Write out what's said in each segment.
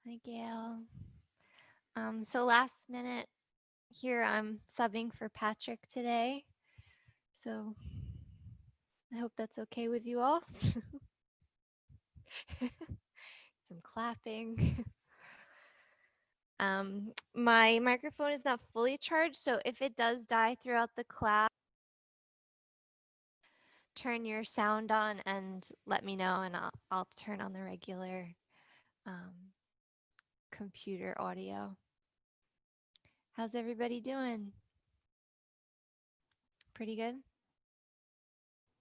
Hi, Gail. So last minute here, I'm subbing for Patrick today. So I hope that's okay with you all. Some clapping. My microphone is not fully charged, so if it does die throughout the class, turn your sound on and let me know, and I'll turn on the regular computer audio. How's everybody doing? Pretty good?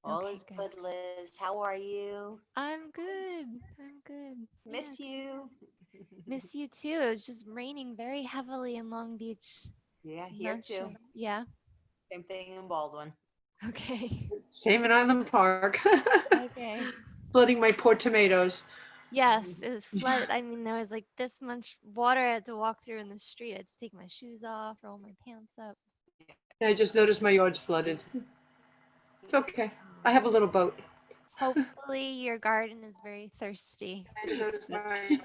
All Okay, is good. good, Liz. How are you? I'm good. I'm good. Miss you. Miss you too. It was just raining very heavily in Long Beach. Yeah, I'm here not too. sure. Yeah. Same thing in Baldwin. Okay. Same in Island Park. Okay. Flooding my poor tomatoes. Yes, it was flooded. I mean, there was like this much water I had to walk through in the street. I had to take my shoes off, roll my pants up. Yeah, I just noticed my yard's flooded. It's okay. I have a little boat. Hopefully, your garden is very thirsty. So does mine.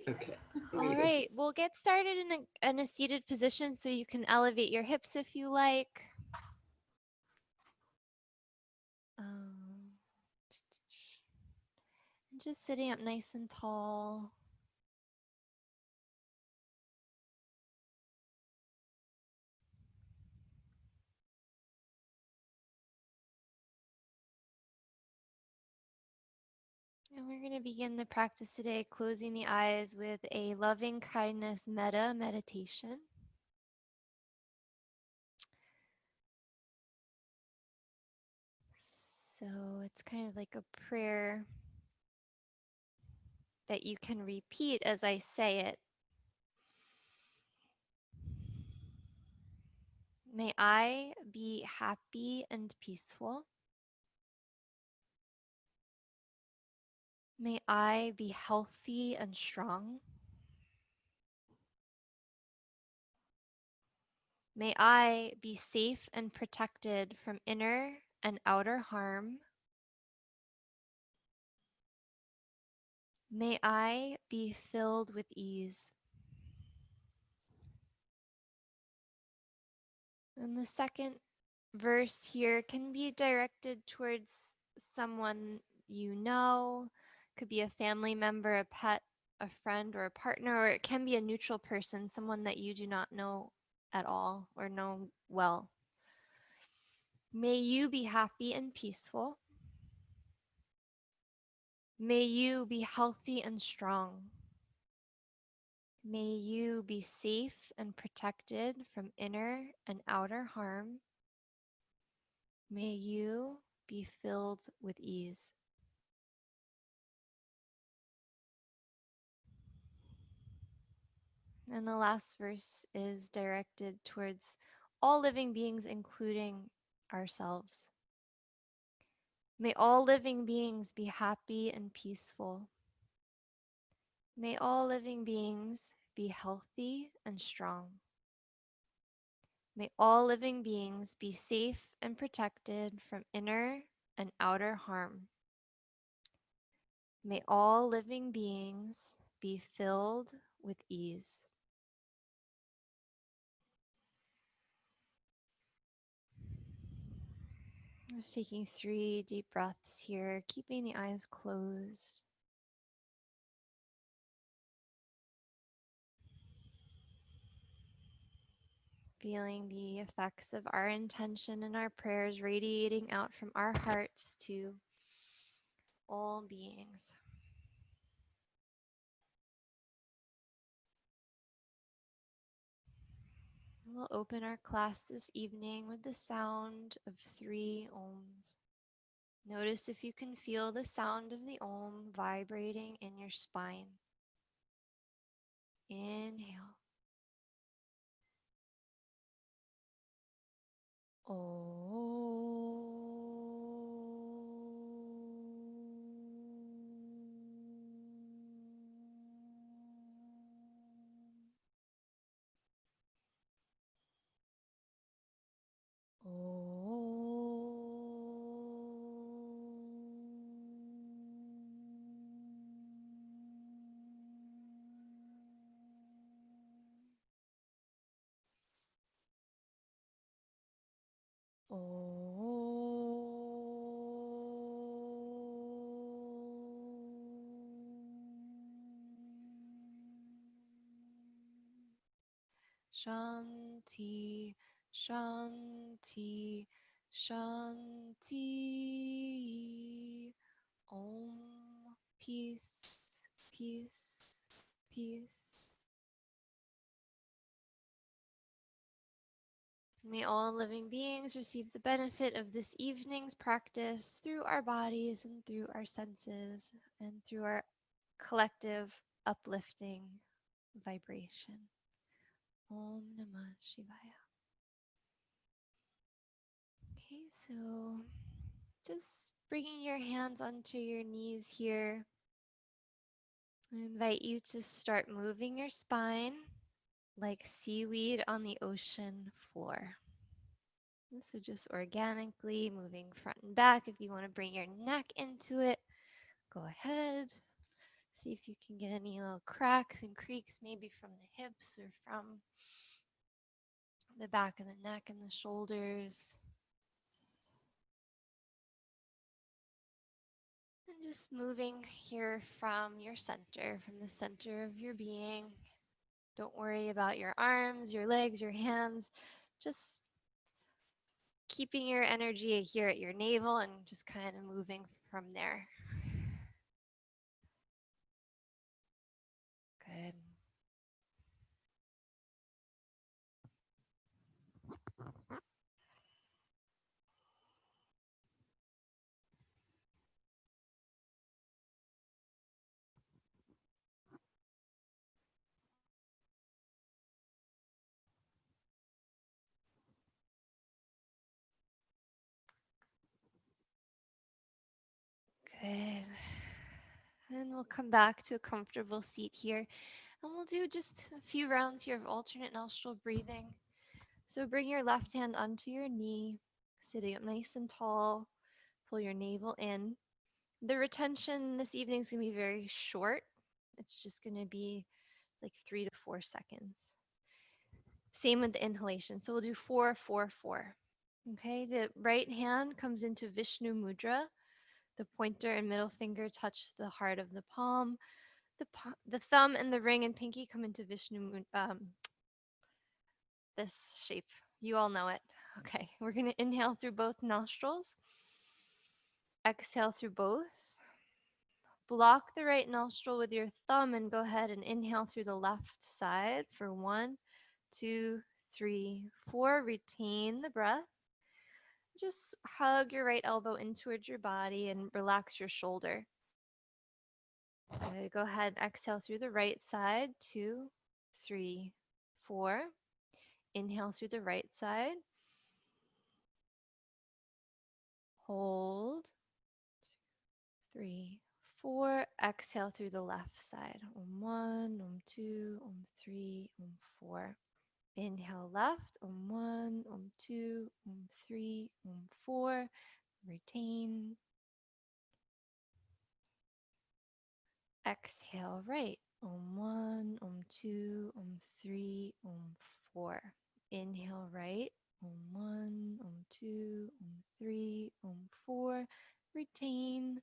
Okay. All right, we'll get started in a seated position so you can elevate your hips if you like. Um, and just sitting up nice and tall. And we're going to begin the practice today, closing the eyes with a loving kindness metta meditation. So it's kind of like a prayer that you can repeat as I say it. May I be happy and peaceful. May I be healthy and strong. May I be safe and protected from inner and outer harm. May I be filled with ease. And the second verse here can be directed towards someone you know, could be a family member, a pet, a friend, or a partner, or it can be a neutral person, someone that you do not know at all or know well. May you be happy and peaceful. May you be healthy and strong. May you be safe and protected from inner and outer harm. May you be filled with ease. And the last verse is directed towards all living beings, including ourselves. May all living beings be happy and peaceful. May all living beings be healthy and strong. May all living beings be safe and protected from inner and outer harm. May all living beings be filled with ease. Just taking 3 deep breaths here, keeping the eyes closed. Feeling the effects of our intention and our prayers radiating out from our hearts to all beings. We'll open our class this evening with the sound of 3 ohms. Notice if you can feel the sound of the Om vibrating in your spine. Inhale. Om. Om. Shanti, Shanti, Shanti. Om. Peace, peace, peace. May all living beings receive the benefit of this evening's practice through our bodies and through our senses and through our collective uplifting vibration. Om Namah Shivaya. Okay, so just bringing your hands onto your knees here. I invite you to start moving your spine like seaweed on the ocean floor. So just organically moving front and back. If you want to bring your neck into it, go ahead. See if you can get any little cracks and creaks, maybe from the hips or from the back of the neck and the shoulders. And just moving here from your center, from the center of your being. Don't worry about your arms, your legs, your hands. Just keeping your energy here at your navel and just kind of moving from there. Good. Good. And we'll come back to a comfortable seat here. And we'll do just a few rounds here of alternate nostril breathing. So bring your left hand onto your knee, sitting up nice and tall. Pull your navel in. The retention this evening is going to be very short. It's just going to be like 3 to 4 seconds. Same with the inhalation. So we'll do 4, 4, 4. Okay, the right hand comes into Vishnu Mudra. The pointer and middle finger touch the heart of the palm. The thumb and the ring and pinky come into Vishnu, this shape. You all know it. Okay, we're going to inhale through both nostrils. Exhale through both. Block the right nostril with your thumb and go ahead and inhale through the left side for 1, 2, 3, 4. Retain the breath. Just hug your right elbow in towards your body and relax your shoulder. Good. Go ahead and exhale through the right side. 2, 3, 4. Inhale through the right side. Hold. 3, 4. Exhale through the left side. Om 1, Om 2, Om 3, Om 4. Inhale left. Om 1, Om 2, Om 3, Om 4. Retain. Exhale right. Om 1, Om 2, Om 3, Om 4. Inhale right. Om 1, Om 2, Om 3, Om 4. Retain.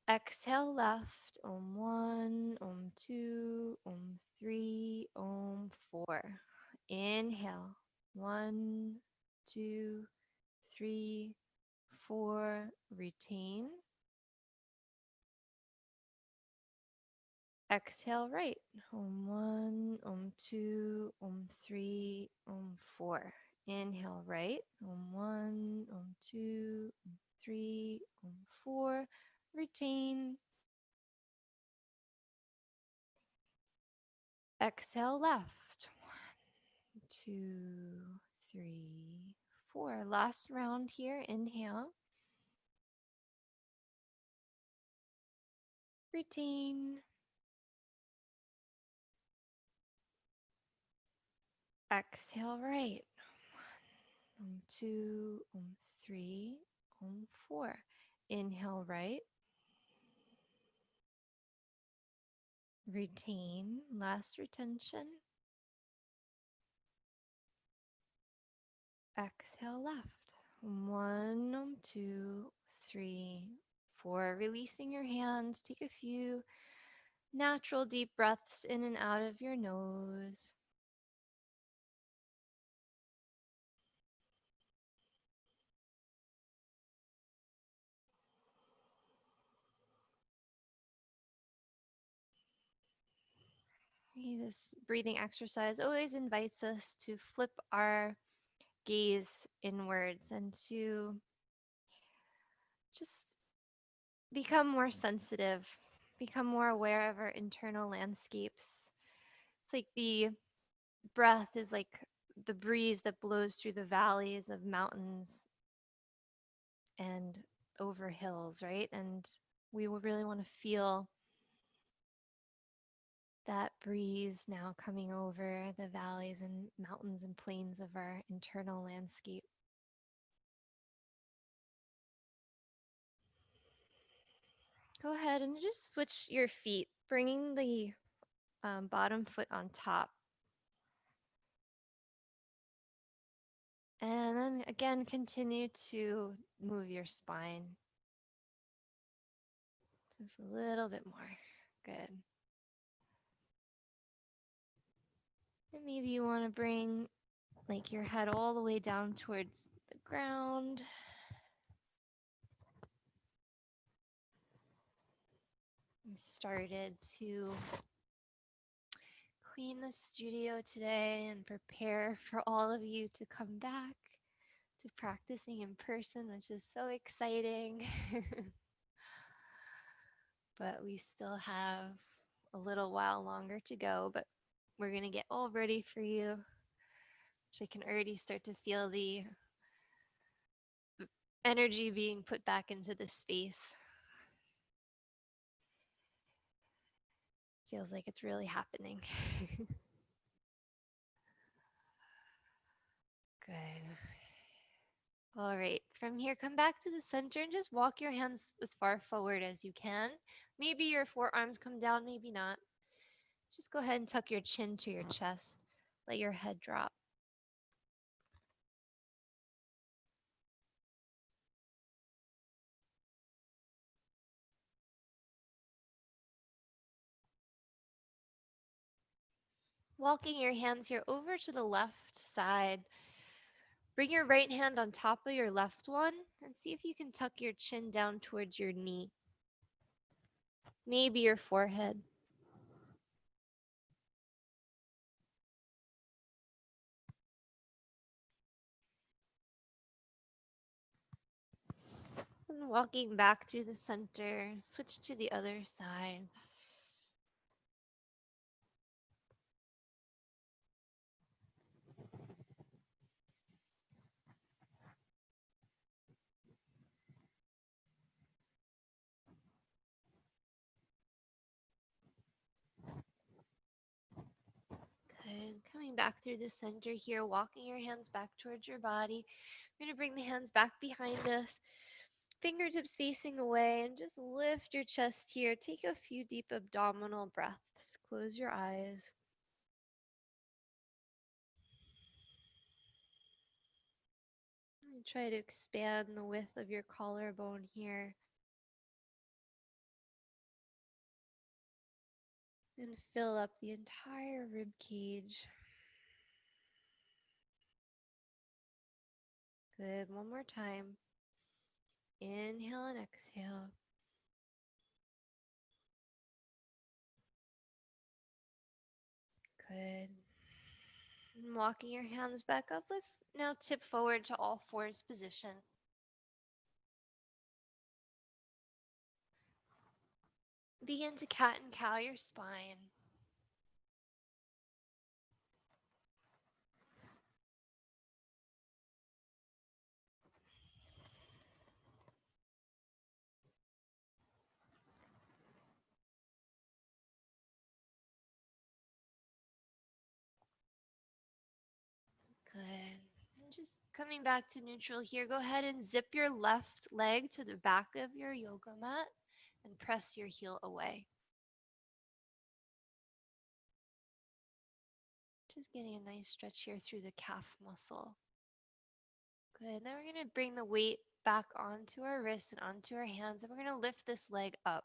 Exhale left. Om 1, Om 2, Om 3, Om 4. Inhale. 1, 2, 3, 4. Retain. Exhale right. Om 1, Om 2, Om 3, Om 4. Inhale right. Om 1, Om 2, Om 3, Om 4. Retain. Exhale left. 1, 2, 3, 4. Last round here. Inhale. Retain. Exhale right. 1, Om 2, Om 3, Om 4. Inhale right. Retain. Last retention. Exhale left. 1, 2, 3, 4. Releasing your hands. Take a few natural deep breaths in and out of your nose. This breathing exercise always invites us to flip our gaze inwards and to just become more sensitive, become more aware of our internal landscapes. It's like the breath is like the breeze that blows through the valleys of mountains and over hills, right? And we will really want to feel that breeze now coming over the valleys and mountains and plains of our internal landscape. Go ahead and just switch your feet, bringing the bottom foot on top. And then again, continue to move your spine. Just a little bit more. Good. And maybe you want to bring like your head all the way down towards the ground. We started to clean the studio today and prepare for all of you to come back to practicing in person, which is so exciting. But we still have a little while longer to go, but we're going to get all ready for you. Which I can already start to feel the energy being put back into the space. Feels like it's really happening. Good. All right, from here, come back to the center and just walk your hands as far forward as you can. Maybe your forearms come down, maybe not. Just go ahead and tuck your chin to your chest. Let your head drop. Walking your hands here over to the left side. Bring your right hand on top of your left one and see if you can tuck your chin down towards your knee. Maybe your forehead. And walking back through the center, switch to the other side. Good. Coming back through the center here, walking your hands back towards your body. We're going to bring the hands back behind us, fingertips facing away, and just lift your chest here. Take a few deep abdominal breaths. Close your eyes. And try to expand the width of your collarbone here. And fill up the entire rib cage. Good. One more time. Inhale and exhale. Good. And walking your hands back up, let's now tip forward to all fours position. Begin to cat and cow your spine. Good. And just coming back to neutral here, go ahead and zip your left leg to the back of your yoga mat and press your heel away. Just getting a nice stretch here through the calf muscle. Good. Then we're going to bring the weight back onto our wrists and onto our hands, and we're going to lift this leg up.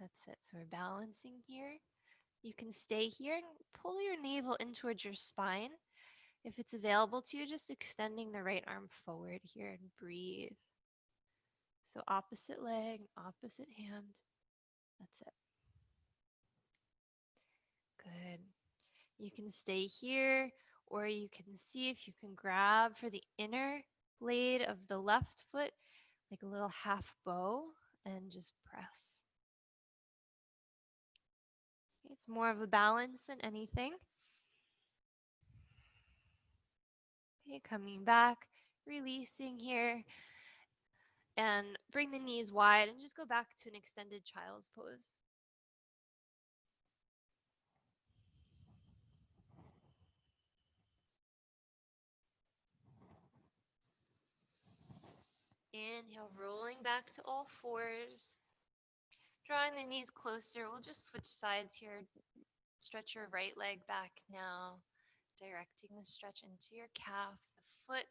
That's it. So we're balancing here. You can stay here and pull your navel in towards your spine. If it's available to you, just extending the right arm forward here and breathe. So opposite leg, opposite hand. That's it. Good. You can stay here, or you can see if you can grab for the inner blade of the left foot, like a little half bow, and just press. It's more of a balance than anything. Okay, coming back, releasing here, and bring the knees wide and just go back to an extended child's pose. Inhale, rolling back to all fours. Drawing the knees closer, we'll just switch sides here. Stretch your right leg back now, directing the stretch into your calf. The foot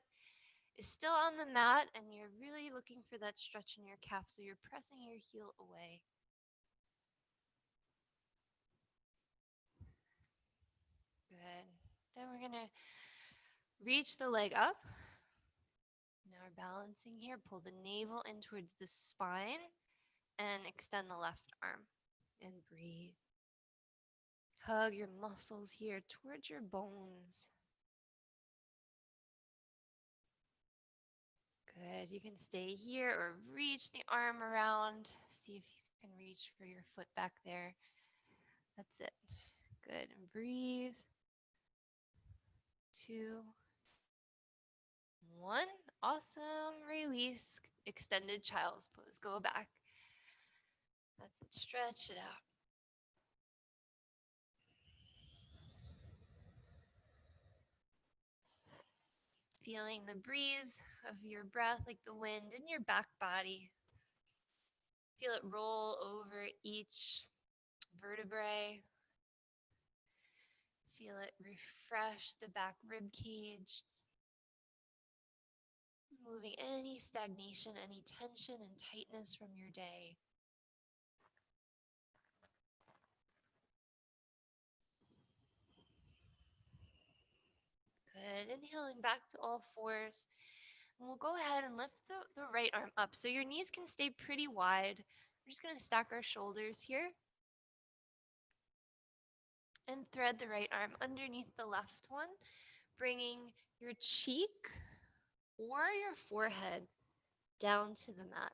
is still on the mat, and you're really looking for that stretch in your calf, so you're pressing your heel away. Good. Then we're going to reach the leg up. Now we're balancing here. Pull the navel in towards the spine and extend the left arm and breathe. Hug your muscles here towards your bones. Good. You can stay here or reach the arm around. See if you can reach for your foot back there. That's it. Good. And breathe. 2, 1. Awesome. Release. Extended child's pose. Go back. That's it. Stretch it out. Feeling the breeze of your breath like the wind in your back body. Feel it roll over each vertebrae. Feel it refresh the back rib cage. Moving any stagnation, any tension and tightness from your day. Good. Inhaling back to all fours. And we'll go ahead and lift the right arm up. So your knees can stay pretty wide. We're just going to stack our shoulders here. And thread the right arm underneath the left one, bringing your cheek or your forehead down to the mat.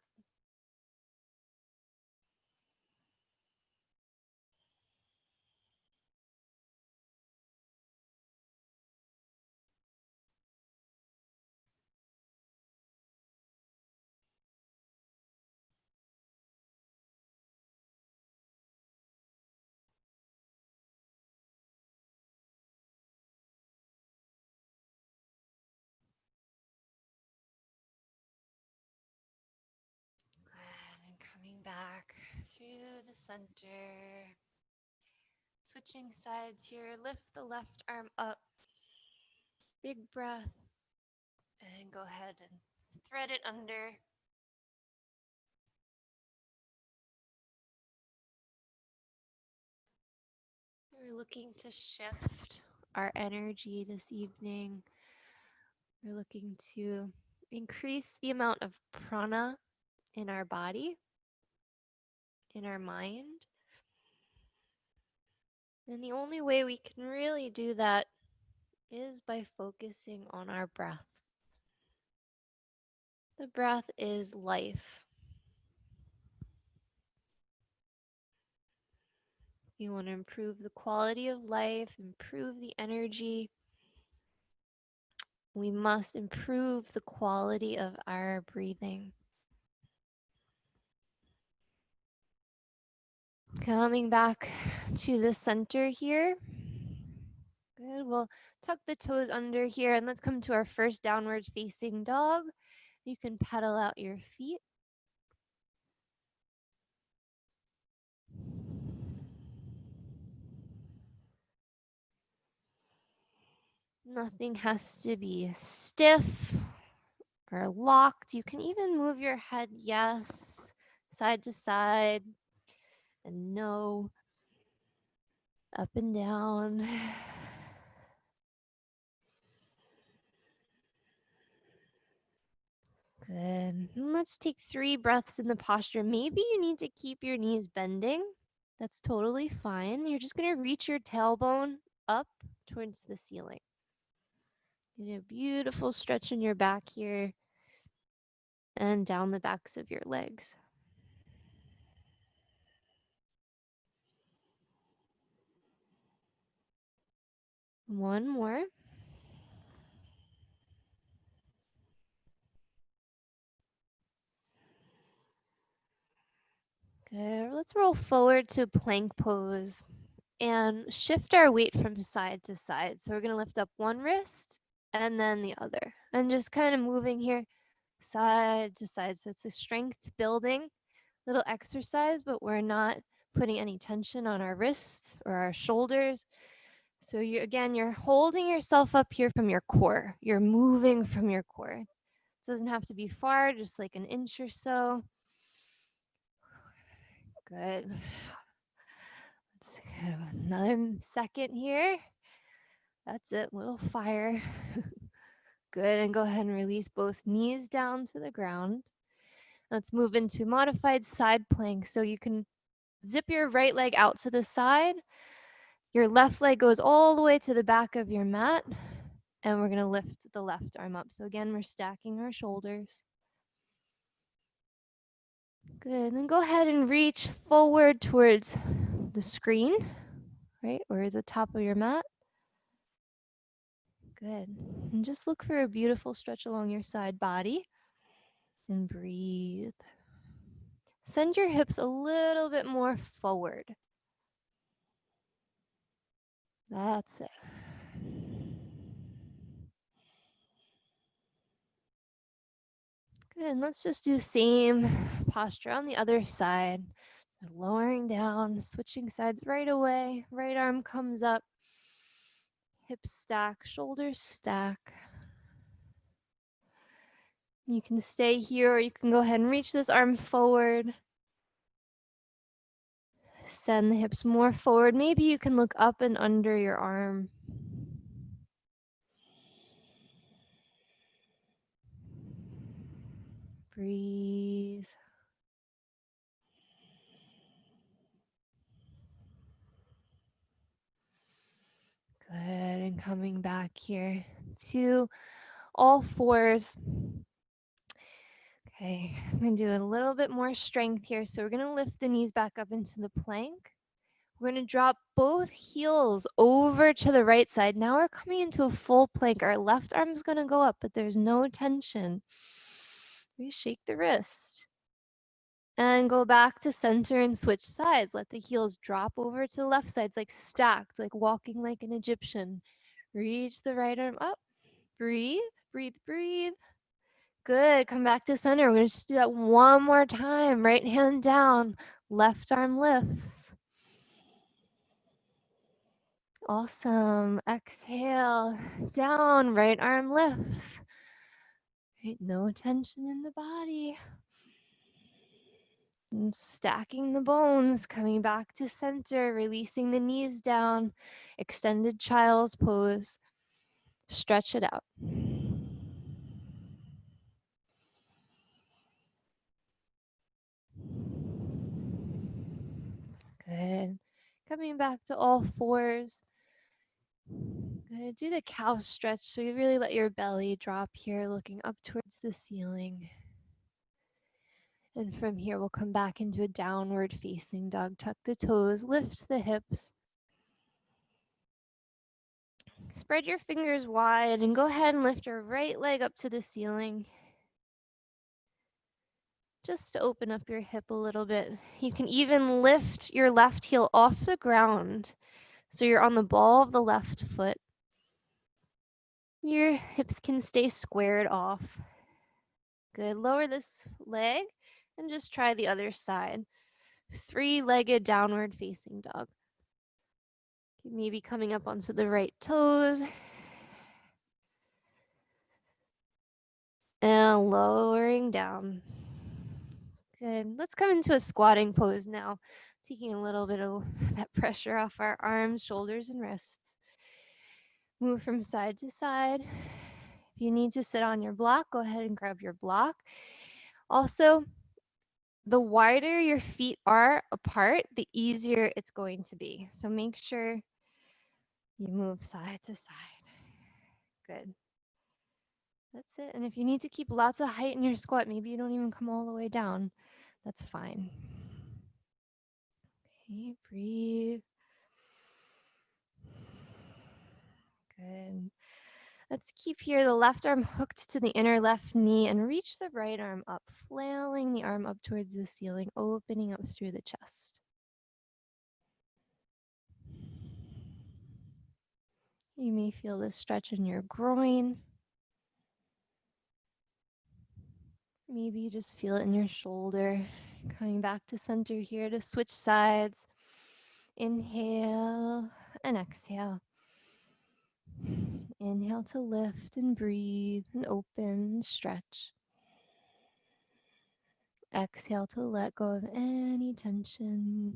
Good. And coming back through the center. Switching sides here. Lift the left arm up. Big breath. And go ahead and thread it under. We're looking to shift our energy this evening. We're looking to increase the amount of prana in our body, in our mind. And the only way we can really do that is by focusing on our breath. The breath is life. You want to improve the quality of life, improve the energy. We must improve the quality of our breathing. Coming back to the center here. Good. We'll tuck the toes under here and let's come to our first downward facing dog. You can pedal out your feet. Nothing has to be stiff or locked. You can even move your head yes, side to side, and no, up and down. Good. And let's take 3 breaths in the posture. Maybe you need to keep your knees bending. That's totally fine. You're just going to reach your tailbone up towards the ceiling. Get a beautiful stretch in your back here and down the backs of your legs. One more. Good. Let's roll forward to plank pose and shift our weight from side to side. So we're going to lift up one wrist and then the other, and just kind of moving here side to side. So it's a strength building little exercise, but we're not putting any tension on our wrists or our shoulders. So you're holding yourself up here from your core. You're moving from your core. It doesn't have to be far, just like an inch or so. Good. Let's get another second here. That's it, little fire. Good, and go ahead and release both knees down to the ground. Let's move into modified side plank. So you can zip your right leg out to the side. Your left leg goes all the way to the back of your mat, and we're gonna lift the left arm up. So again, we're stacking our shoulders. Good, then go ahead and reach forward towards the screen, right, or the top of your mat. Good, and just look for a beautiful stretch along your side body, and breathe. Send your hips a little bit more forward. That's it. Good, and let's just do same posture on the other side. Lowering down, switching sides right away. Right arm comes up. Hips stack, shoulders stack. You can stay here or you can go ahead and reach this arm forward. Send the hips more forward. Maybe you can look up and under your arm. Breathe. Good, and coming back here to all fours. Okay, I'm gonna do a little bit more strength here. So we're gonna lift the knees back up into the plank. We're gonna drop both heels over to the right side. Now we're coming into a full plank. Our left arm's gonna go up, but there's no tension. We shake the wrist. And go back to center and switch sides. Let the heels drop over to the left side. It's like stacked, like walking like an Egyptian. Reach the right arm up. Breathe, breathe, breathe. Good. Come back to center. We're going to just do that one more time. Right hand down. Left arm lifts. Awesome. Exhale. Down. Right arm lifts. Right, no tension in the body. And stacking the bones. Coming back to center. Releasing the knees down. Extended child's pose. Stretch it out. Good. Coming back to all fours. Good. Do the cow stretch. So you really let your belly drop here, looking up towards the ceiling. And from here, we'll come back into a downward facing dog. Tuck the toes, lift the hips. Spread your fingers wide and go ahead and lift your right leg up to the ceiling. Just to open up your hip a little bit. You can even lift your left heel off the ground. So you're on the ball of the left foot. Your hips can stay squared off. Good. Lower this leg and just try the other side. 3-legged downward facing dog. Maybe coming up onto the right toes. And lowering down. Good. Let's come into a squatting pose now. Taking a little bit of that pressure off our arms, shoulders, and wrists. Move from side to side. If you need to sit on your block, go ahead and grab your block. Also, the wider your feet are apart, the easier it's going to be. So make sure you move side to side. Good. That's it. And if you need to keep lots of height in your squat, maybe you don't even come all the way down. That's fine. Okay, breathe. Good. Let's keep here the left arm hooked to the inner left knee and reach the right arm up, flailing the arm up towards the ceiling, opening up through the chest. You may feel this stretch in your groin. Maybe you just feel it in your shoulder. Coming back to center here to switch sides. Inhale and exhale. Inhale to lift and breathe and open and stretch. Exhale to let go of any tension.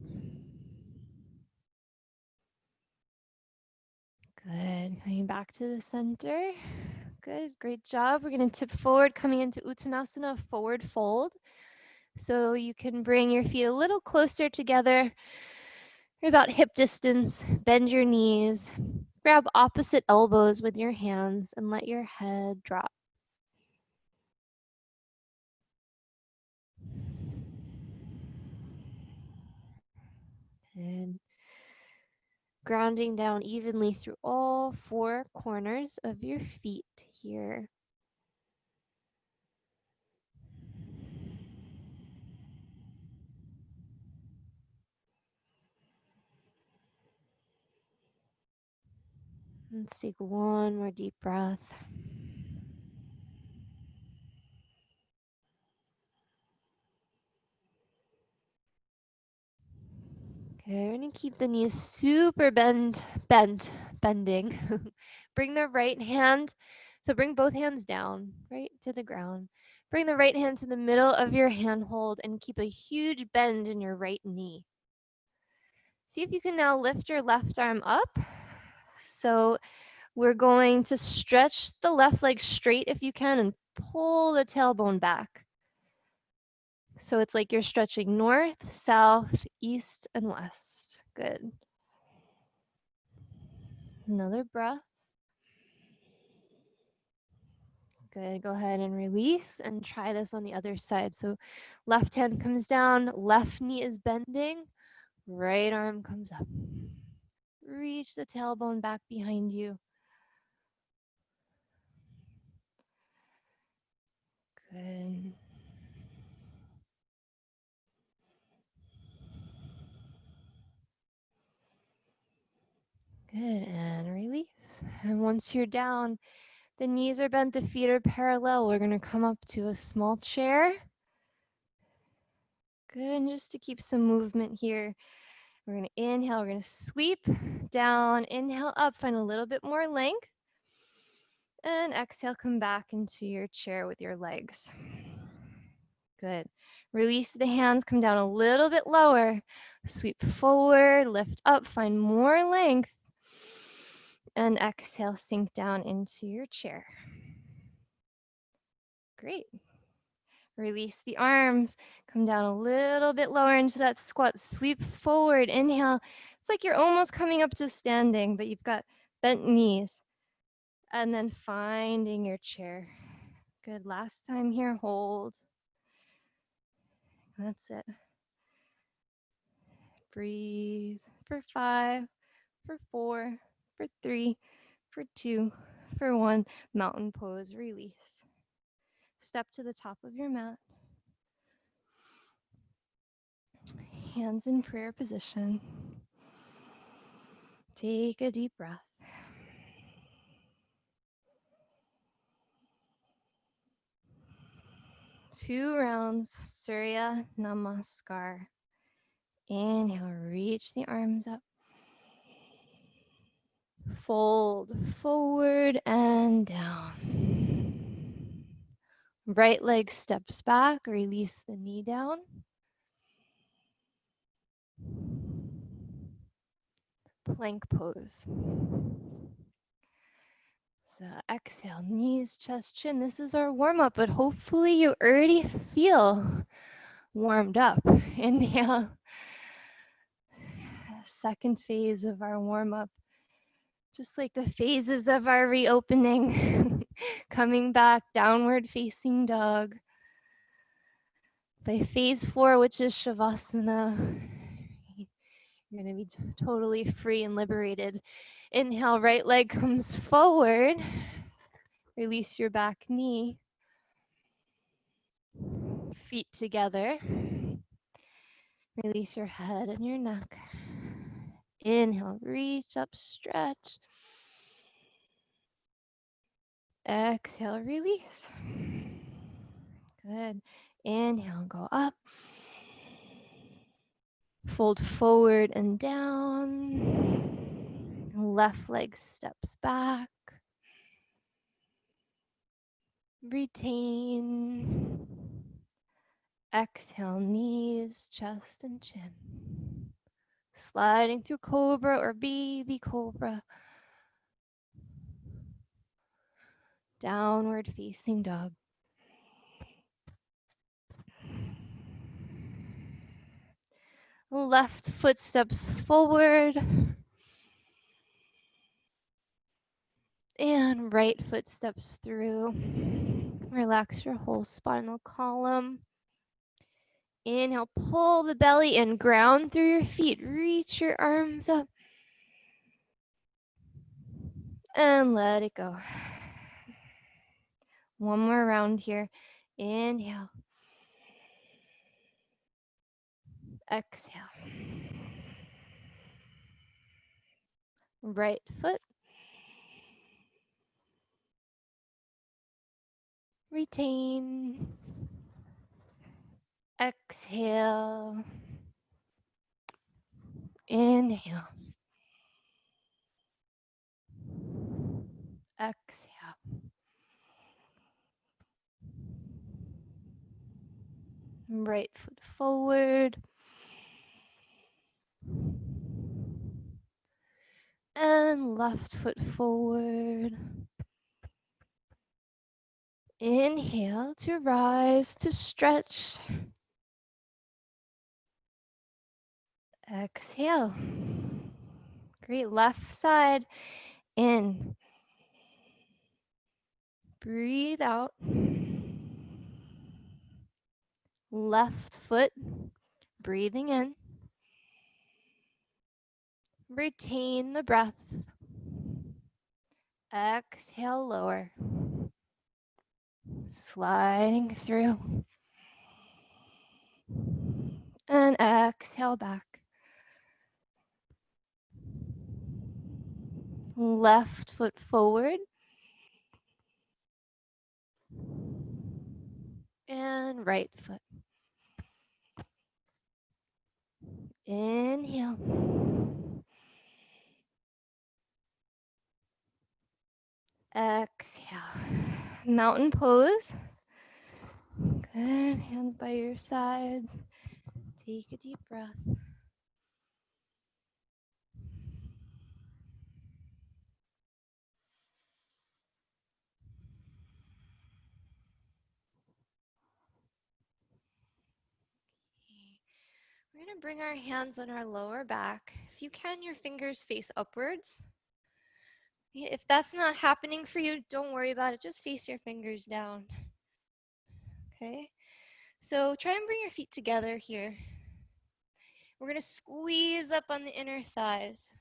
Good. Coming back to the center. Good. Great job. We're going to tip forward, coming into Uttanasana, forward fold. So you can bring your feet a little closer together, about hip distance. Bend your knees. Grab opposite elbows with your hands and let your head drop. And grounding down evenly through all four corners of your feet here. Let's take one more deep breath. Okay, we're gonna keep the knees super bending. Bring the right hand, so bring both hands down, right to the ground. Bring the right hand to the middle of your handhold and keep a huge bend in your right knee. See if you can now lift your left arm up. So we're going to stretch the left leg straight if you can and pull the tailbone back. So it's like you're stretching north, south, east, and west. Good. Another breath. Good. Go ahead and release and try this on the other side. So left hand comes down, left knee is bending, right arm comes up. Reach the tailbone back behind you. Good. Good, and release. And once you're down, the knees are bent, the feet are parallel. We're gonna come up to a small chair. Good, and just to keep some movement here, we're gonna inhale, we're gonna sweep down, inhale up, find a little bit more length. And exhale, come back into your chair with your legs. Good. Release the hands, come down a little bit lower. Sweep forward, lift up, find more length. And exhale, sink down into your chair. Great. Release the arms, come down a little bit lower into that squat. Sweep forward, inhale. It's like you're almost coming up to standing, but you've got bent knees. And then finding your chair. Good. Last time here, hold. That's it. Breathe for 5, for 4, for 3, for 2, for 1. Mountain pose, release. Step to the top of your mat. Hands in prayer position. Take a deep breath. Two rounds, Surya Namaskar. Inhale, reach the arms up. Fold forward and down. Right leg steps back, release the knee down. Plank pose. So exhale, knees, chest, chin. This is our warm up, but hopefully you already feel warmed up. Inhale. Second phase of our warm up. Just like the phases of our reopening. Coming back, downward facing dog. By phase 4, which is Shavasana, you're going to be totally free and liberated. Inhale, right leg comes forward. Release your back knee. Feet together. Release your head and your neck. Inhale, reach up, stretch. Exhale, release. Good. Inhale, go up. Fold forward and down. Left leg steps back. Retain. Exhale, knees, chest, and chin. Sliding through cobra or baby cobra. Downward facing dog. Left foot steps forward. And right foot steps through. Relax your whole spinal column. Inhale, pull the belly in, ground through your feet. Reach your arms up. And let it go. One more round here. Inhale. Exhale. Right foot. Retain. Exhale. Inhale. Exhale. Right foot forward. And left foot forward. Inhale to rise, to stretch. Exhale. Great. Left side in. Breathe out. Left foot, breathing in. Retain the breath. Exhale, lower. Sliding through. And exhale back. Left foot forward. And right foot. Inhale. Exhale. Mountain pose. Good. Hands by your sides. Take a deep breath. We're going to bring our hands on our lower back. If you can, your fingers face upwards. If that's not happening for you, don't worry about it. Just face your fingers down. Okay? So try and bring your feet together here. We're going to squeeze up on the inner thighs.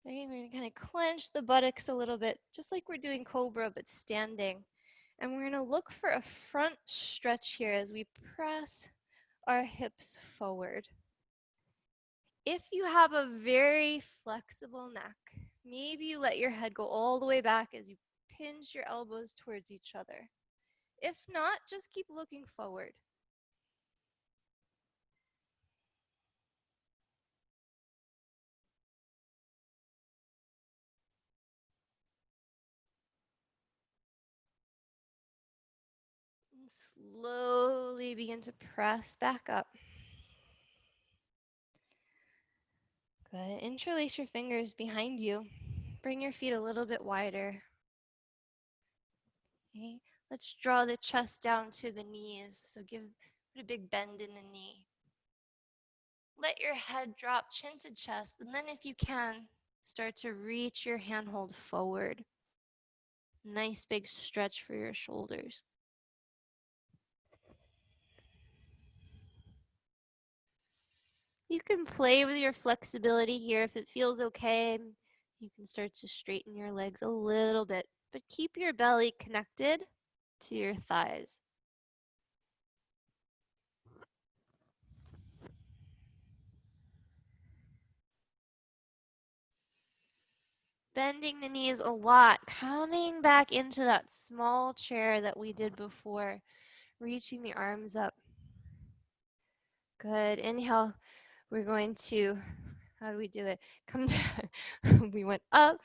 Right? We're going to kind of clench the buttocks a little bit, just like we're doing cobra, but standing. And we're going to look for a front stretch here as we press our hips forward. If you have a very flexible neck, maybe you let your head go all the way back as you pinch your elbows towards each other. If not, just keep looking forward. And slowly begin to press back up. Good. Interlace your fingers behind you. Bring your feet a little bit wider. Okay. Let's draw the chest down to the knees. So put a big bend in the knee. Let your head drop chin to chest, and then if you can, start to reach your handhold forward. Nice big stretch for your shoulders. You can play with your flexibility here. If it feels okay, you can start to straighten your legs a little bit, but keep your belly connected to your thighs. Bending the knees a lot, coming back into that small chair that we did before, reaching the arms up. Good. Inhale. We're going to, how do we do it? Come down. We went up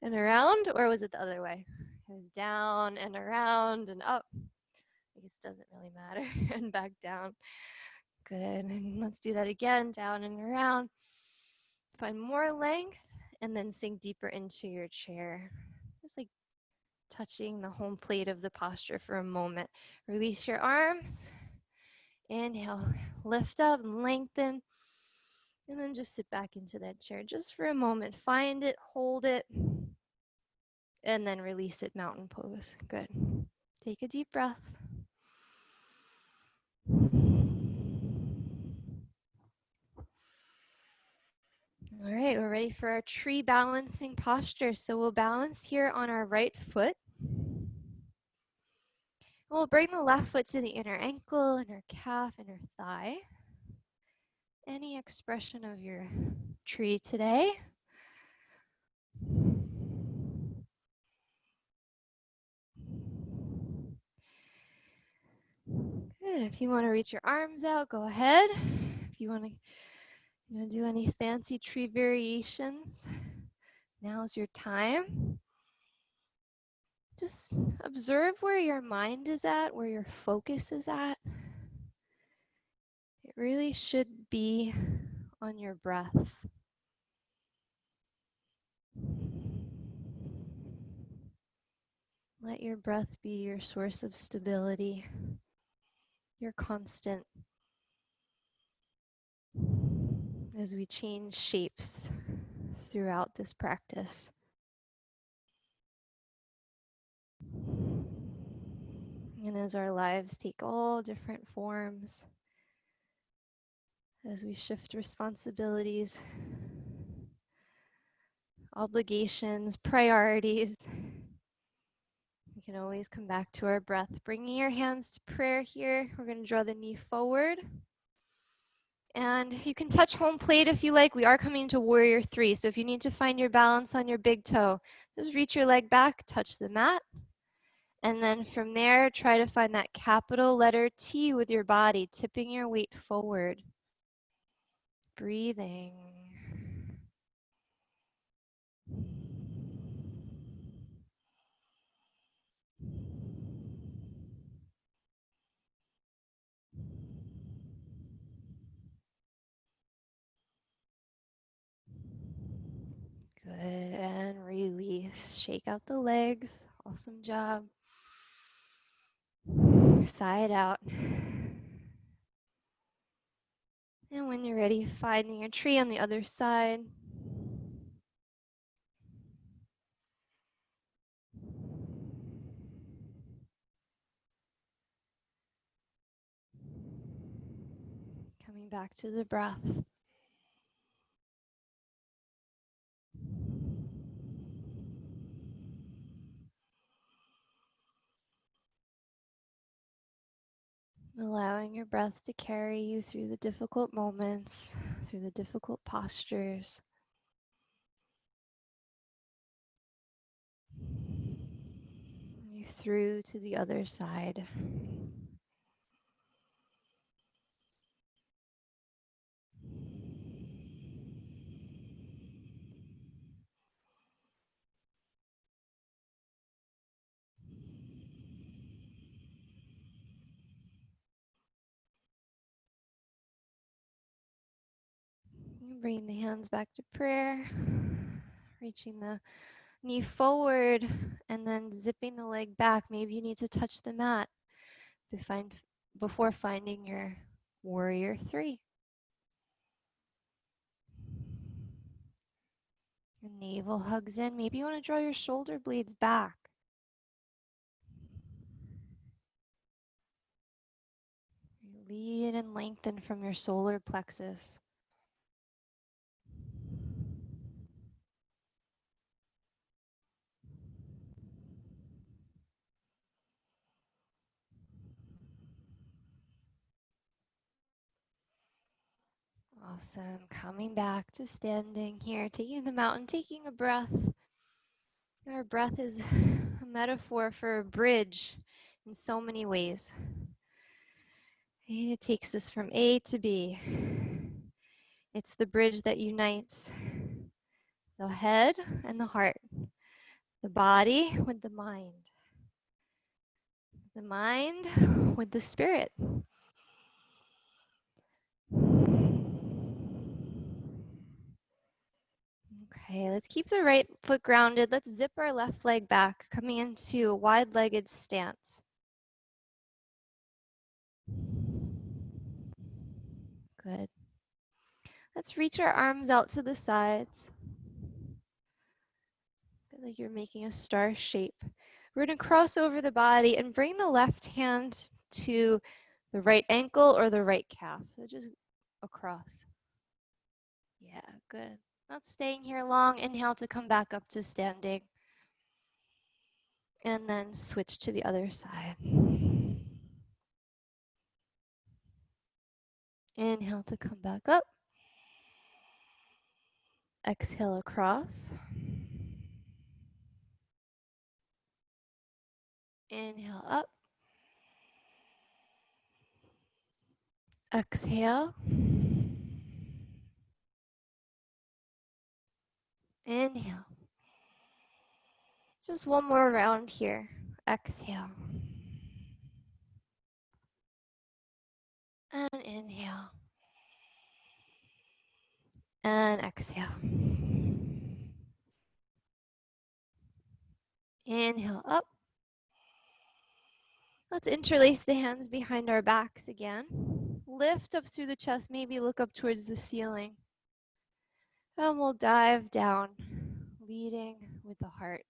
and around, or was it the other way? It was down and around and up. I guess it doesn't really matter. And back down. Good. And let's do that again. Down and around. Find more length and then sink deeper into your chair. Just like touching the home plate of the posture for a moment. Release your arms. Inhale. Lift up and lengthen. And then just sit back into that chair just for a moment. Find it, hold it, and then release it, mountain pose. Good. Take a deep breath. All right, we're ready for our tree balancing posture. So we'll balance here on our right foot. We'll bring the left foot to the inner ankle, inner calf, inner thigh. Any expression of your tree today. Good. If you want to reach your arms out, go ahead. If you want to do any fancy tree variations, now's your time. Just observe where your mind is at, where your focus is at. It really should be on your breath. Let your breath be your source of stability, your constant, as we change shapes throughout this practice. And as our lives take all different forms, as we shift responsibilities, obligations, priorities, we can always come back to our breath. Bringing your hands to prayer here. We're going to draw the knee forward. And you can touch home plate if you like. We are coming to warrior 3. So if you need to find your balance on your big toe, just reach your leg back, touch the mat. And then from there, try to find that capital letter T with your body, tipping your weight forward. Breathing. Good, and release. Shake out the legs. Awesome job. Sigh it out. And when you're ready, finding your tree on the other side. Coming back to the breath. Allowing your breath to carry you through the difficult moments, through the difficult postures. You through to the other side. Bring the hands back to prayer. Reaching the knee forward and then zipping the leg back. Maybe you need to touch the mat before finding your warrior 3. The navel hugs in. Maybe you want to draw your shoulder blades back. Lead and lengthen from your solar plexus. Awesome. Coming back to standing here, taking the mountain, taking a breath. Our breath is a metaphor for a bridge in so many ways. It takes us from A to B. It's the bridge that unites the head and the heart, the body with the mind with the spirit. Okay, let's keep the right foot grounded. Let's zip our left leg back, coming into a wide-legged stance. Good. Let's reach our arms out to the sides. Feel like you're making a star shape. We're going to cross over the body and bring the left hand to the right ankle or the right calf. So just across. Yeah, good. Not staying here long. Inhale to come back up to standing. And then switch to the other side. Inhale to come back up. Exhale across. Inhale up. Exhale. Inhale. Just one more round here. Exhale. And inhale. And exhale. Inhale up. Let's interlace the hands behind our backs again. Lift up through the chest, maybe look up towards the ceiling. And we'll dive down, leading with the heart.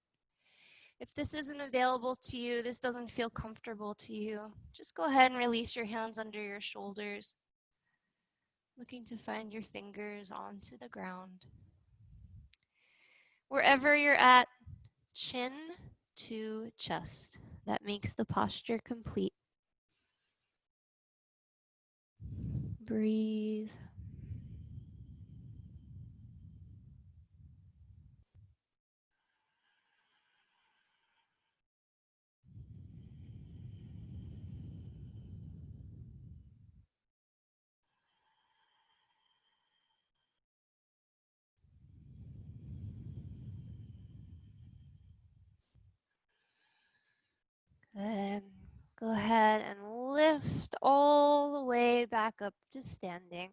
If this isn't available to you, this doesn't feel comfortable to you, just go ahead and release your hands under your shoulders, looking to find your fingers onto the ground. Wherever you're at, chin to chest. That makes the posture complete. Breathe. Good. Go ahead and lift all the way back up to standing.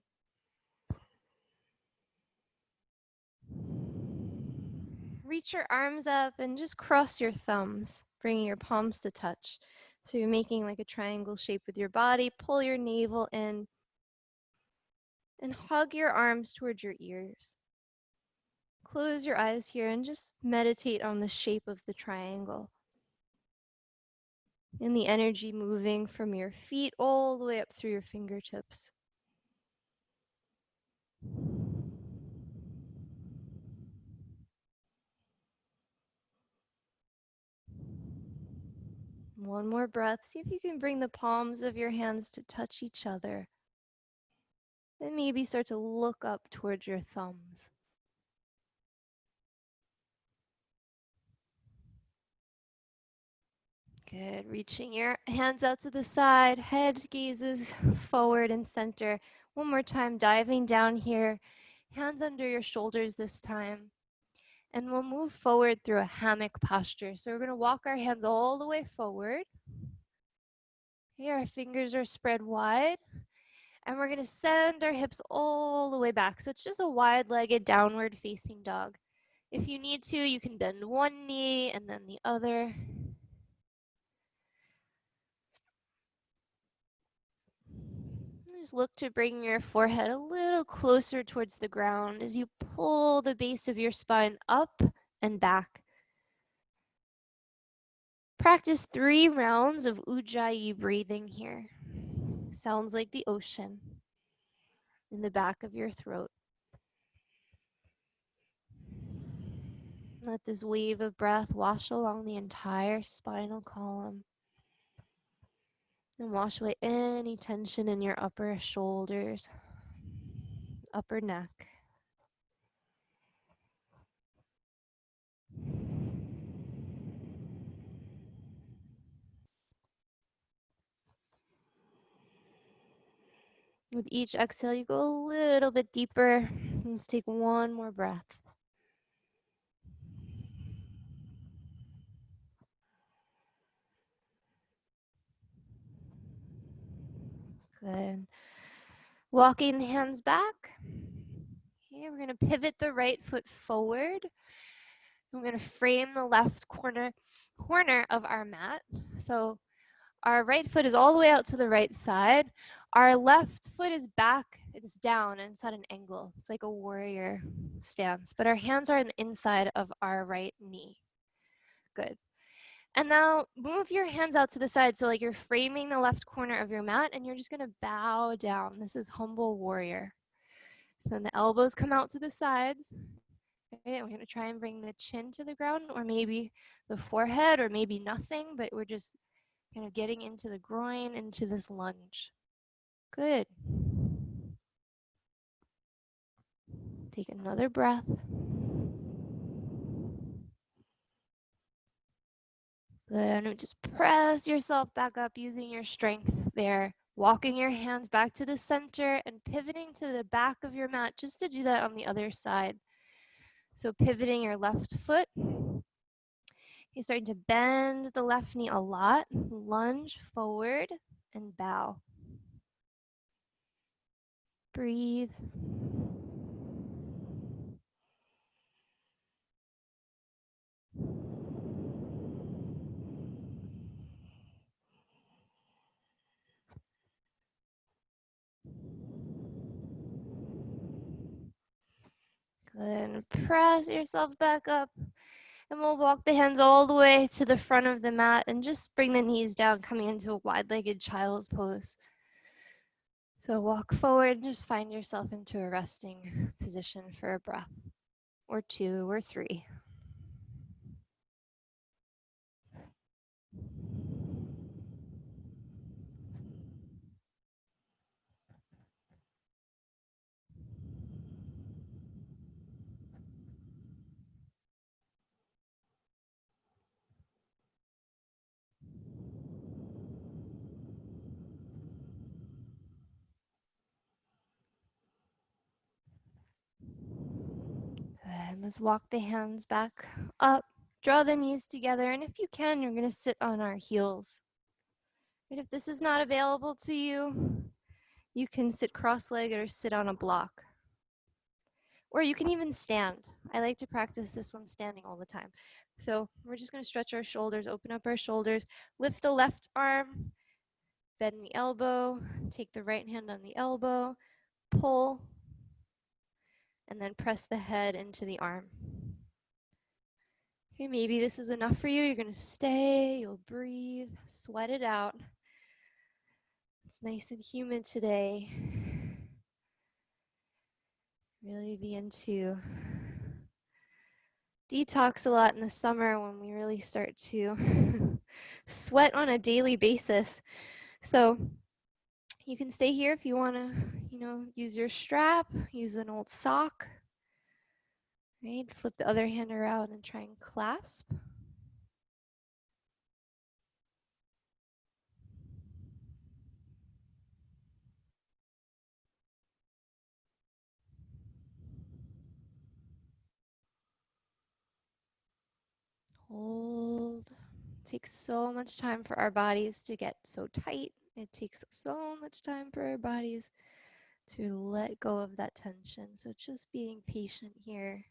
Reach your arms up and just cross your thumbs, bringing your palms to touch. So you're making like a triangle shape with your body. Pull your navel in and hug your arms towards your ears. Close your eyes here and just meditate on the shape of the triangle. And the energy moving from your feet all the way up through your fingertips. One more breath. See if you can bring the palms of your hands to touch each other. Then maybe start to look up towards your thumbs. Good. Reaching your hands out to the side. Head gazes forward and center. One more time, diving down here. Hands under your shoulders this time. And we'll move forward through a hammock posture. So we're going to walk our hands all the way forward. Here, our fingers are spread wide. And we're going to send our hips all the way back. So it's just a wide-legged downward facing dog. If you need to, you can bend one knee and then the other. Just look to bring your forehead a little closer towards the ground as you pull the base of your spine up and back. Practice 3 rounds of Ujjayi breathing here. Sounds like the ocean in the back of your throat. Let this wave of breath wash along the entire spinal column and wash away any tension in your upper shoulders, upper neck. With each exhale, you go a little bit deeper. Let's take one more breath. Good. Walking the hands back. Okay, we're going to pivot the right foot forward. We're going to frame the left corner of our mat. So our right foot is all the way out to the right side. Our left foot is back, it's down, and it's at an angle. It's like a warrior stance, but our hands are on the inside of our right knee. Good. And now move your hands out to the side. So like you're framing the left corner of your mat and you're just gonna bow down. This is humble warrior. So when the elbows come out to the sides, okay, I'm gonna try and bring the chin to the ground or maybe the forehead or maybe nothing, but we're just kind of getting into the groin, into this lunge. Good. Take another breath. Good. Just press yourself back up using your strength there. Walking your hands back to the center and pivoting to the back of your mat just to do that on the other side. So pivoting your left foot. You're starting to bend the left knee a lot. Lunge forward and bow. Breathe. Good. Press yourself back up. And we'll walk the hands all the way to the front of the mat and just bring the knees down, coming into a wide-legged child's pose. So walk forward and just find yourself into a resting position for a breath, or 2 or 3. Good. Let's walk the hands back up. Draw the knees together, and if you can, you're going to sit on our heels. And if this is not available to you, you can sit cross-legged or sit on a block. Or you can even stand. I like to practice this one standing all the time. So we're just going to stretch our shoulders, open up our shoulders, lift the left arm, bend the elbow, take the right hand on the elbow, pull, and then press the head into the arm. Okay, maybe this is enough for you. You're going to stay, you'll breathe, sweat it out. It's nice and humid today. Really begin to detox a lot in the summer when we really start to sweat on a daily basis. So you can stay here if you want to, use your strap, use an old sock. Right? Flip the other hand around and try and clasp. Hold. It takes so much time for our bodies to get so tight. It takes so much time for our bodies to let go of that tension. So just being patient here.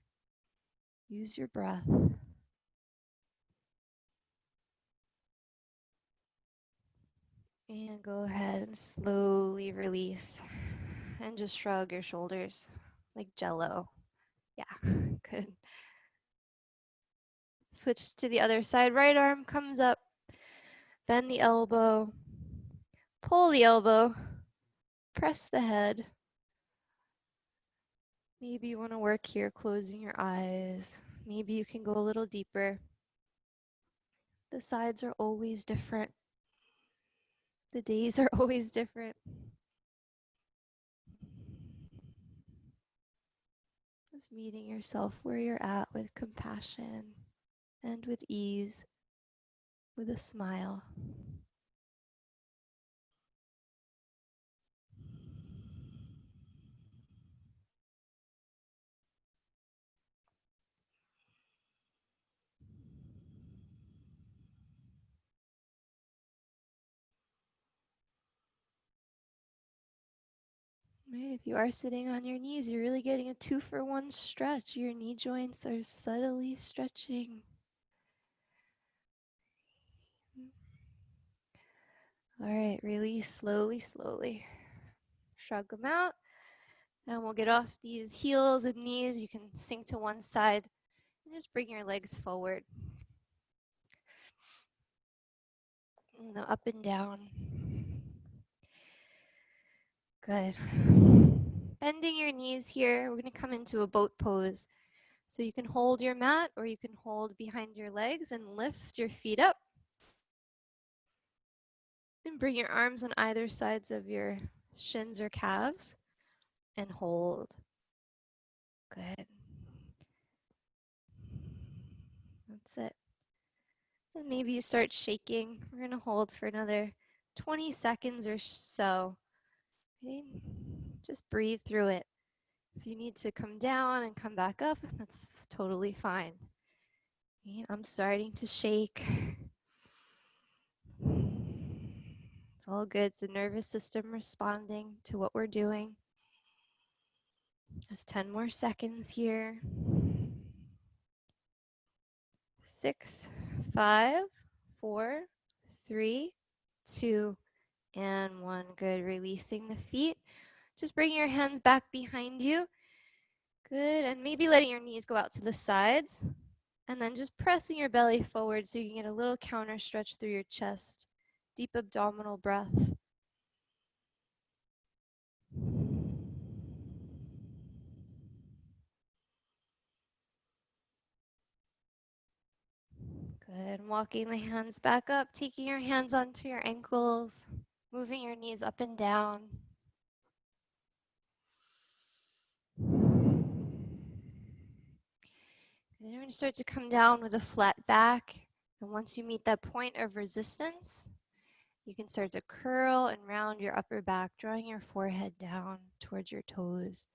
Use your breath. And go ahead and slowly release. And just shrug your shoulders like jello. Yeah, good. Switch to the other side. Right arm comes up. Bend the elbow. Pull the elbow. Press the head. Maybe you want to work here closing your eyes. Maybe you can go a little deeper. The sides are always different. The days are always different. Just meeting yourself where you're at with compassion and with ease, with a smile. Right, if you are sitting on your knees, you're really getting a 2-for-1 stretch. Your knee joints are subtly stretching. All right, release slowly, slowly. Shrug them out. And we'll get off these heels and knees. You can sink to one side and just bring your legs forward. And up and down. Good. Bending your knees here. We're going to come into a boat pose. So you can hold your mat or you can hold behind your legs and lift your feet up. And bring your arms on either sides of your shins or calves and hold. Good. That's it. And maybe you start shaking. We're going to hold for another 20 seconds or so. Okay? Just breathe through it. If you need to come down and come back up, that's totally fine. Okay? I'm starting to shake. It's all good. It's the nervous system responding to what we're doing. Just 10 more seconds here. 6, 5, 4, 3, 2, and 1. Good. Releasing the feet. Just bringing your hands back behind you. Good. And maybe letting your knees go out to the sides. And then just pressing your belly forward so you can get a little counter stretch through your chest. Deep abdominal breath. Good. Walking the hands back up, taking your hands onto your ankles, moving your knees up and down. And then we're going to start to come down with a flat back. And once you meet that point of resistance, you can start to curl and round your upper back, drawing your forehead down towards your toes.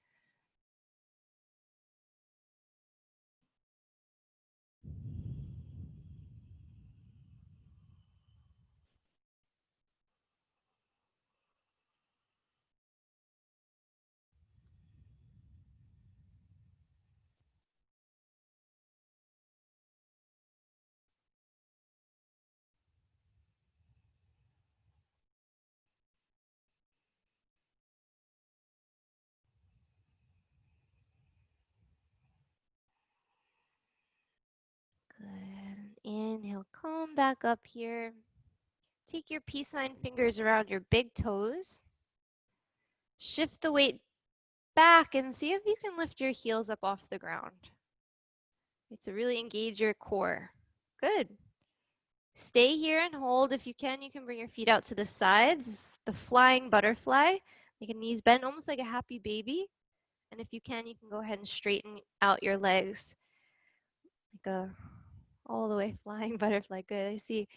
Good. Inhale, come back up here. Take your peace sign fingers around your big toes. Shift the weight back and see if you can lift your heels up off the ground. To really engage your core. Good. Stay here and hold. If you can bring your feet out to the sides. The flying butterfly. Like a knees bent, almost like a happy baby. And if you can go ahead and straighten out your legs. Like a all the way flying butterfly. Good. I see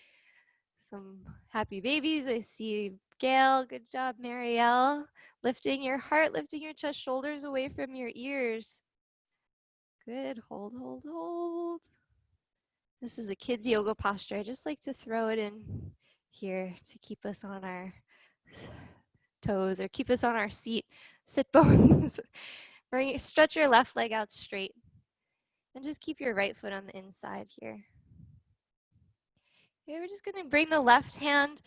some happy babies. I see Gail. Good job, Marielle. Lifting your heart, lifting your chest, shoulders away from your ears. Good. Hold, hold, hold. This is a kids yoga posture. I just like to throw it in here to keep us on our toes or keep us on our seat. Sit bones. Stretch your left leg out straight. And just keep your right foot on the inside here. Okay, we're just going to bring the left hand.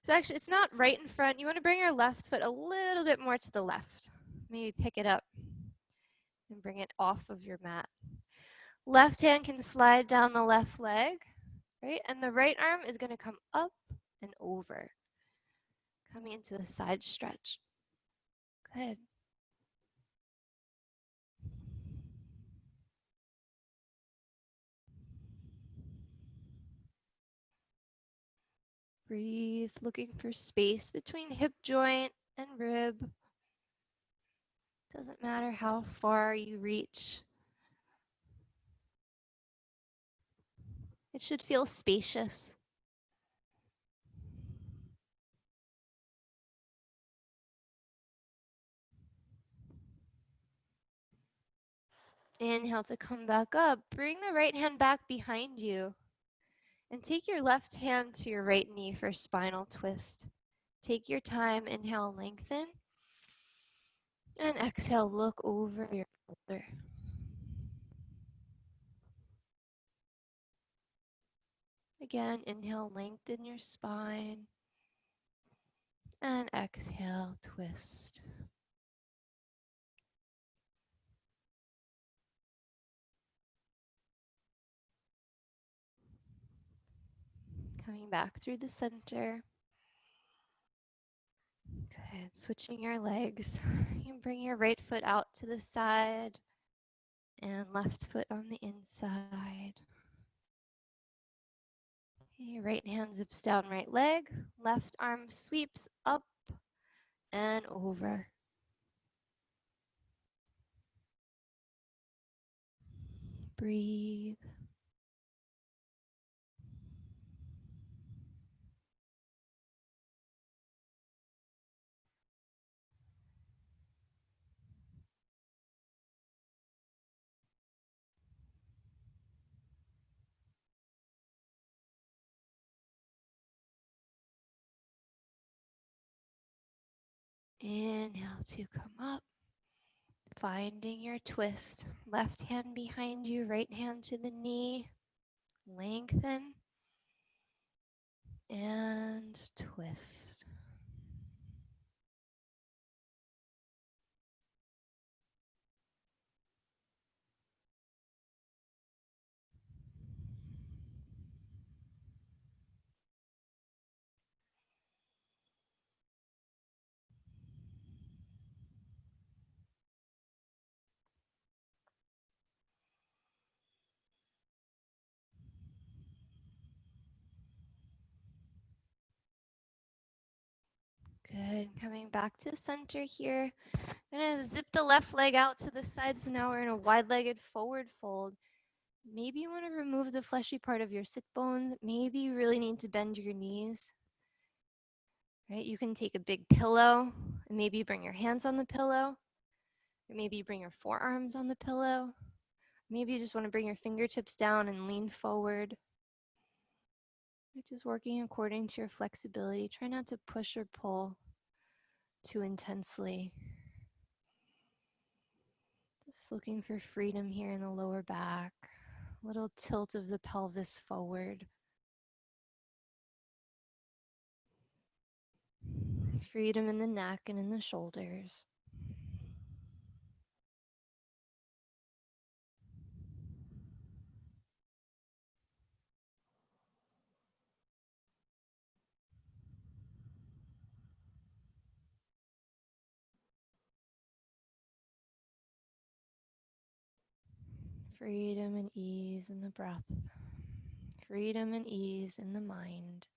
So actually, it's not right in front. You want to bring your left foot a little bit more to the left. Maybe pick it up and bring it off of your mat. Left hand can slide down the left leg, right? And the right arm is going to come up and over, coming into a side stretch. Good. Breathe, looking for space between hip joint and rib. Doesn't matter how far you reach. It should feel spacious. Inhale to come back up. Bring the right hand back behind you. And take your left hand to your right knee for spinal twist. Take your time. Inhale, lengthen. And exhale, look over your shoulder. Again, inhale, lengthen your spine. And exhale, twist. Coming back through the center. Good. Switching your legs. You can bring your right foot out to the side and left foot on the inside. Okay, right hand zips down right leg. Left arm sweeps up and over. Breathe. Inhale to come up. Finding your twist. Left hand behind you, right hand to the knee. Lengthen and twist. Good. Coming back to center here. Gonna zip the left leg out to the side. So now we're in a wide-legged forward fold. Maybe you want to remove the fleshy part of your sit bones. Maybe you really need to bend your knees. Right? You can take a big pillow and maybe bring your hands on the pillow. Or maybe you bring your forearms on the pillow. Maybe you just want to bring your fingertips down and lean forward. Which is working according to your flexibility. Try not to push or pull too intensely. Just looking for freedom here in the lower back. A little tilt of the pelvis forward. Freedom in the neck and in the shoulders. Freedom and ease in the breath. Freedom and ease in the mind.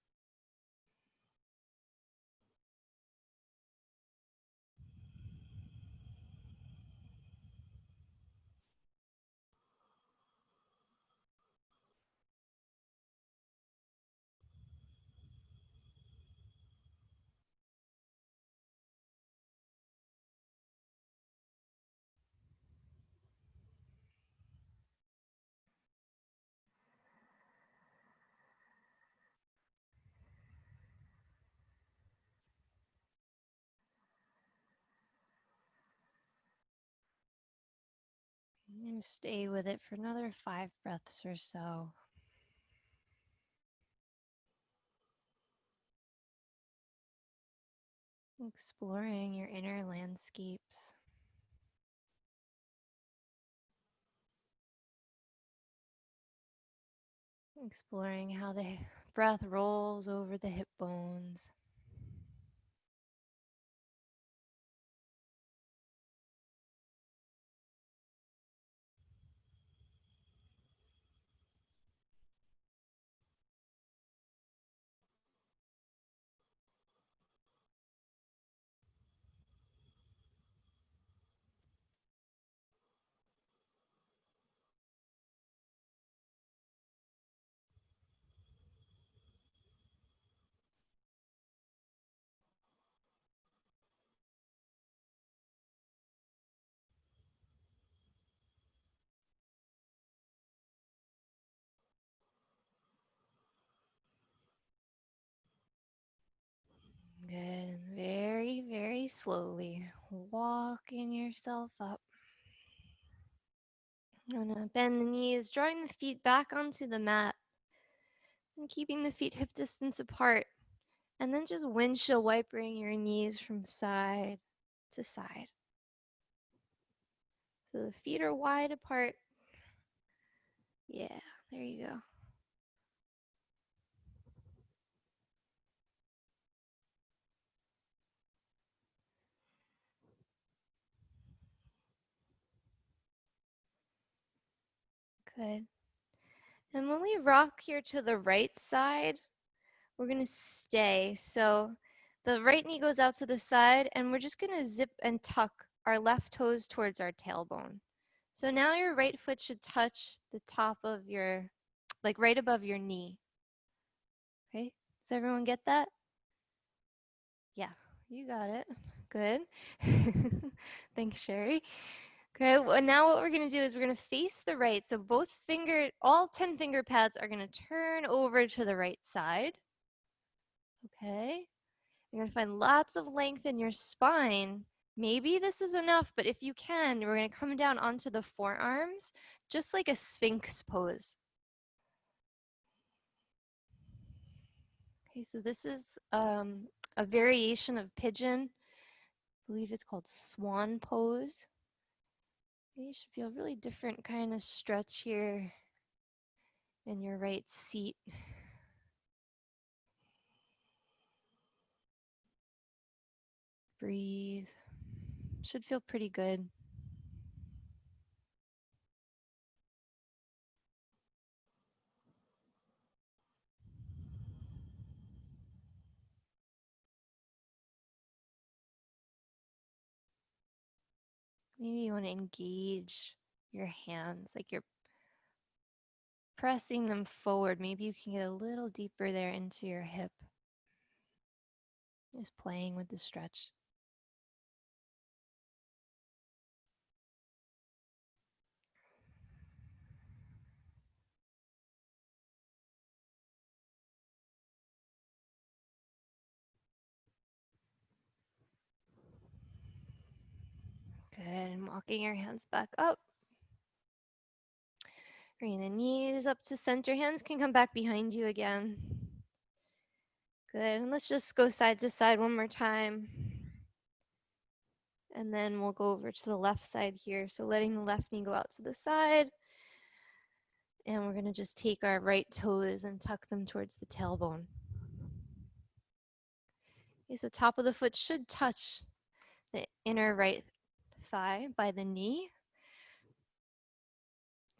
I'm going to stay with it for another 5 breaths or so. Exploring your inner landscapes. Exploring how the breath rolls over the hip bones. Good. Very, very slowly walking yourself up. I'm gonna bend the knees, drawing the feet back onto the mat and keeping the feet hip distance apart. And then just windshield wipering your knees from side to side. So the feet are wide apart. Yeah, there you go. Good. And when we rock here to the right side, we're going to stay. So the right knee goes out to the side, and we're just going to zip and tuck our left toes towards our tailbone. So now your right foot should touch the top of your, like right above your knee. Okay, does everyone get that? Yeah, you got it. Good. Thanks, Sherry. Okay, well, now what we're going to do is we're going to face the right. So all 10 finger pads are going to turn over to the right side. Okay. You're going to find lots of length in your spine. Maybe this is enough, but if you can, we're going to come down onto the forearms, just like a Sphinx pose. Okay, so this is a variation of pigeon. I believe it's called Swan Pose. You should feel a really different kind of stretch here in your right seat. Breathe. Should feel pretty good. Maybe you want to engage your hands, like you're pressing them forward. Maybe you can get a little deeper there into your hip. Just playing with the stretch. Good. And walking your hands back up. Bring the knees up to center. Hands can come back behind you again. Good. And let's just go side to side one more time. And then we'll go over to the left side here. So letting the left knee go out to the side. And we're going to just take our right toes and tuck them towards the tailbone. Okay, so top of the foot should touch the inner right thigh by the knee.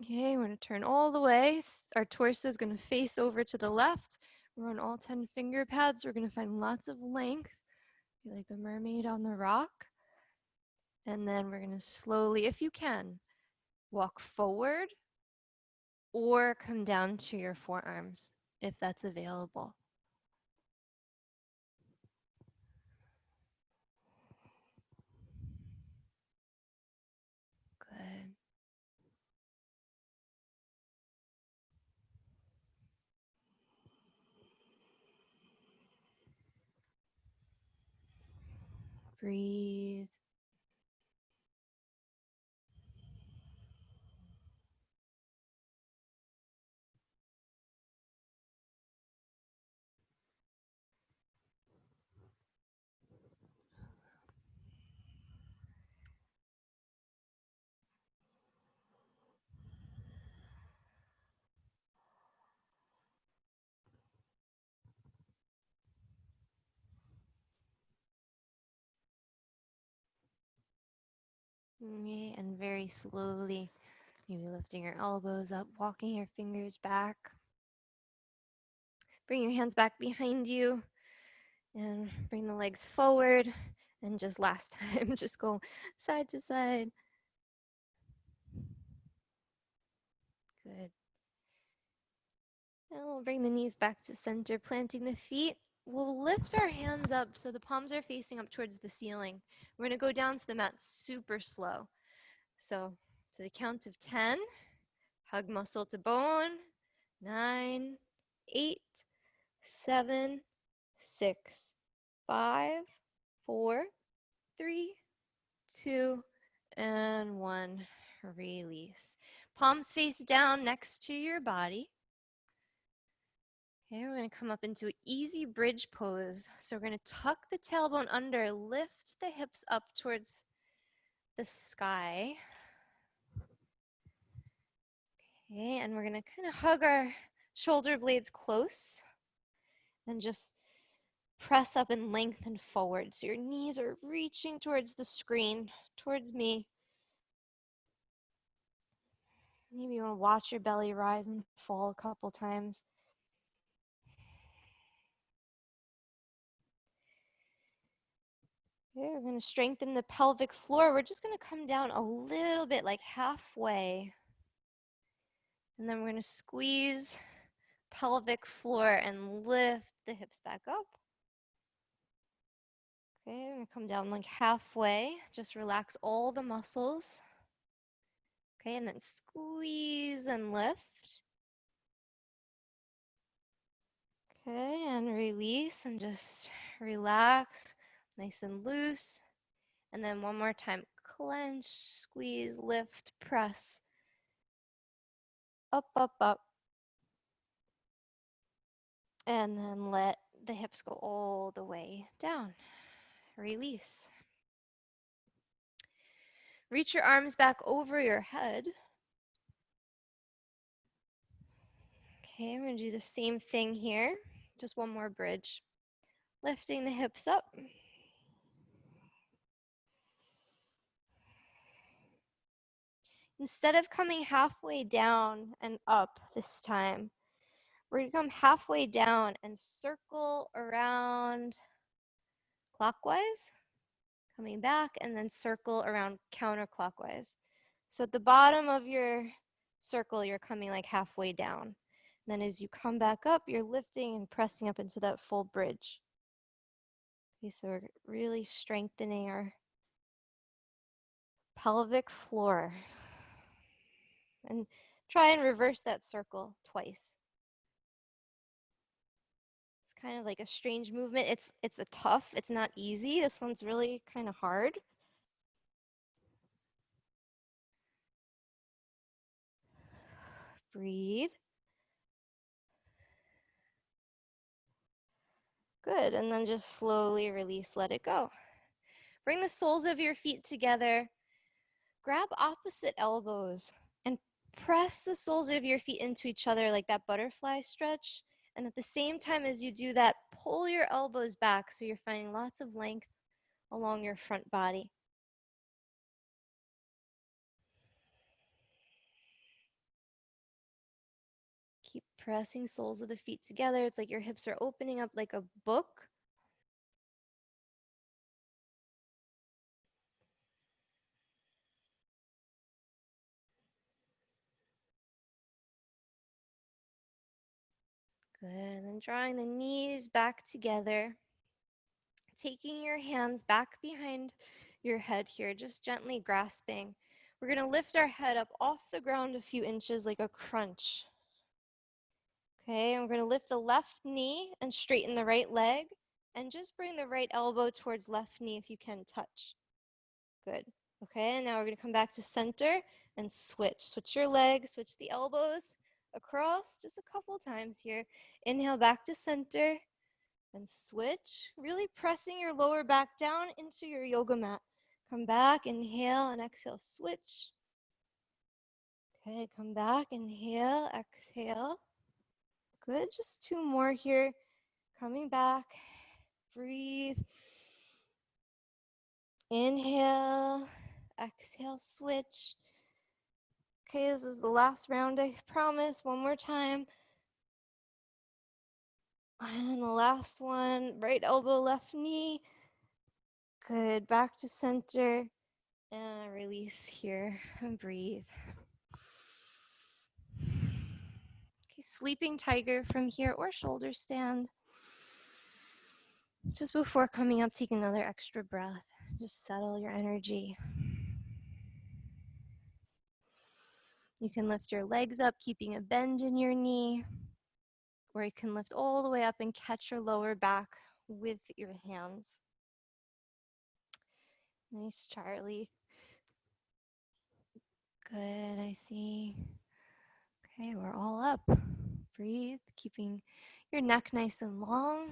Okay, we're going to turn all the way. Our torso is going to face over to the left. We're on all 10 finger pads. We're going to find lots of length, like the mermaid on the rock. And then we're going to slowly, if you can, walk forward or come down to your forearms if that's available. Good. Breathe. Okay, and very slowly, maybe lifting your elbows up, walking your fingers back. Bring your hands back behind you and bring the legs forward. And just last time, just go side to side. Good. And we'll bring the knees back to center, planting the feet. We'll lift our hands up so the palms are facing up towards the ceiling. We're going to go down to the mat super slow. So to the count of 10, hug muscle to bone. 9, 8, 7, 6, 5, 4, 3, 2, and 1. Release. Palms face down next to your body. Okay, we're going to come up into an easy bridge pose. So we're going to tuck the tailbone under, lift the hips up towards the sky. Okay, and we're going to kind of hug our shoulder blades close and just press up and lengthen forward. So your knees are reaching towards the screen, towards me. Maybe you want to watch your belly rise and fall a couple times. Okay, we're going to strengthen the pelvic floor. We're just going to come down a little bit, like halfway. And then we're going to squeeze pelvic floor and lift the hips back up. Okay, we're going to come down like halfway. Just relax all the muscles. Okay, and then squeeze and lift. Okay, and release and just relax, nice and loose. And then one more time, clench, squeeze, lift, press. Up, up, up. And then let the hips go all the way down. Release. Reach your arms back over your head. Okay, we're going to do the same thing here. Just one more bridge. Lifting the hips up. Instead of coming halfway down and up this time, we're going to come halfway down and circle around clockwise, coming back, and then circle around counterclockwise. So at the bottom of your circle, you're coming like halfway down. Then as you come back up, you're lifting and pressing up into that full bridge. Okay, so we're really strengthening our pelvic floor. And try and reverse that circle twice. It's kind of like a strange movement. It's a tough, it's not easy. This one's really kind of hard. Breathe. Good, and then just slowly release, let it go. Bring the soles of your feet together. Grab opposite elbows and press the soles of your feet into each other like that butterfly stretch. And at the same time as you do that, pull your elbows back so you're finding lots of length along your front body. Keep pressing soles of the feet together. It's like your hips are opening up like a book. Good, and then drawing the knees back together. Taking your hands back behind your head here, just gently grasping. We're going to lift our head up off the ground a few inches like a crunch. Okay, and we're going to lift the left knee and straighten the right leg. And just bring the right elbow towards left knee if you can touch. Good. Okay, and now we're going to come back to center and switch. Switch your legs, switch the elbows across just a couple times here. Inhale back to center and switch. Really pressing your lower back down into your yoga mat. Come back, inhale and exhale, switch. Okay, come back, inhale, exhale. Good, just two more here. Coming back, breathe. Inhale, exhale, switch. Okay, this is the last round, I promise. One more time. And then the last one, right elbow, left knee. Good, back to center. And release here and breathe. Okay, sleeping tiger from here or shoulder stand. Just before coming up, take another extra breath. Just settle your energy. You can lift your legs up, keeping a bend in your knee, or you can lift all the way up and catch your lower back with your hands. Nice, Charlie. Good, I see. Okay, we're all up. Breathe, keeping your neck nice and long.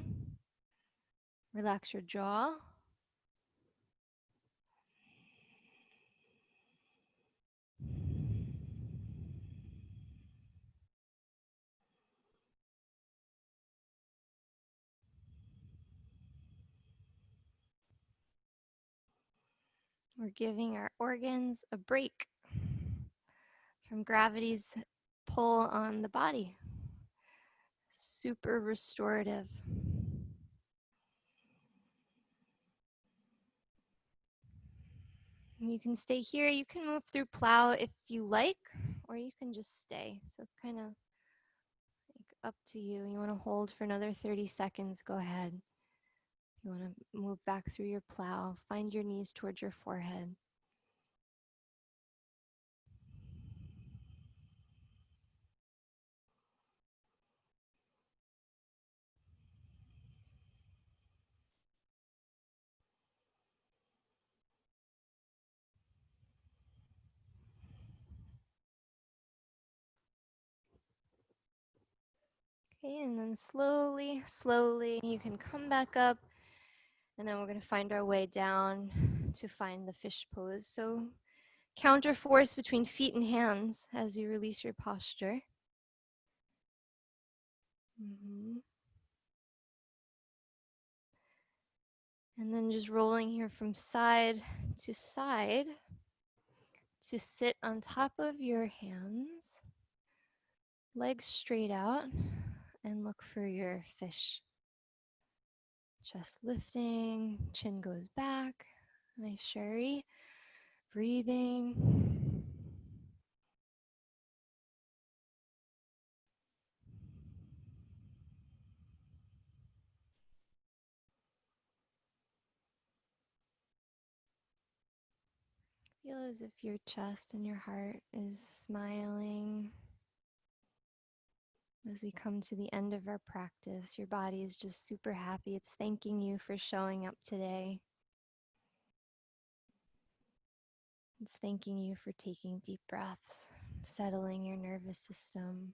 Relax your jaw. We're giving our organs a break from gravity's pull on the body. Super restorative. You can stay here. You can move through plow if you like, or you can just stay. So it's kind of like up to you. You want to hold for another 30 seconds, go ahead. You want to move back through your plow. Find your knees towards your forehead. Okay, and then slowly, slowly, you can come back up, and then we're going to find our way down to find the fish pose. So counter force between feet and hands as you release your posture. And then just rolling here from side to side to sit on top of your hands, legs straight out, and look for your fish. Chest lifting, chin goes back. Nice, Sherry. Breathing. Feel as if your chest and your heart is smiling. As we come to the end of our practice, your body is just super happy. It's thanking you for showing up today. It's thanking you for taking deep breaths, settling your nervous system.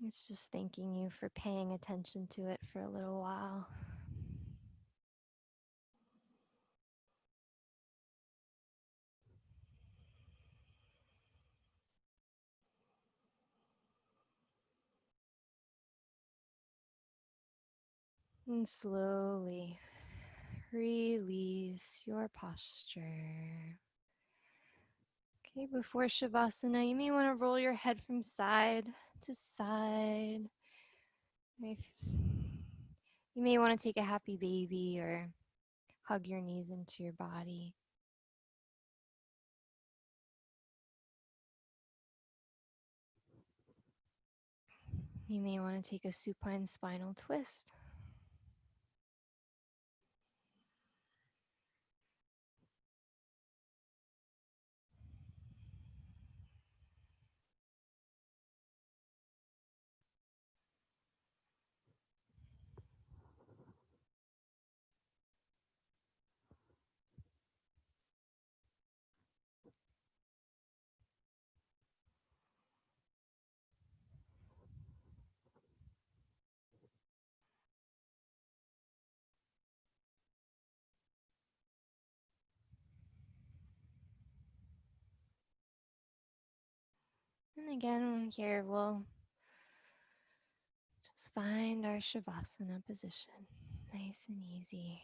It's just thanking you for paying attention to it for a little while. And slowly release your posture. Okay, before Shavasana, you may want to roll your head from side to side. You may want to take a happy baby or hug your knees into your body. You may want to take a supine spinal twist. And again, here we'll just find our Shavasana position. Nice and easy.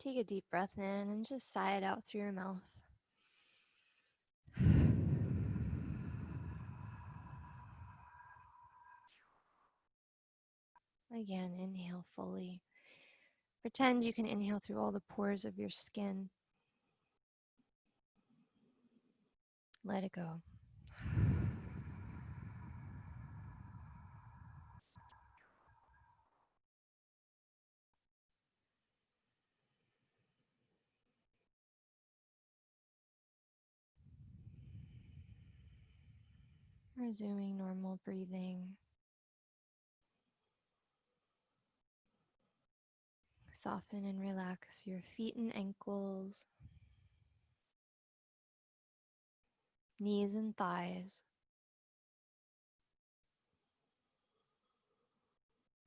Take a deep breath in and just sigh it out through your mouth. Again, inhale fully. Pretend you can inhale through all the pores of your skin. Let it go. Resuming normal breathing. Soften and relax your feet and ankles, knees and thighs.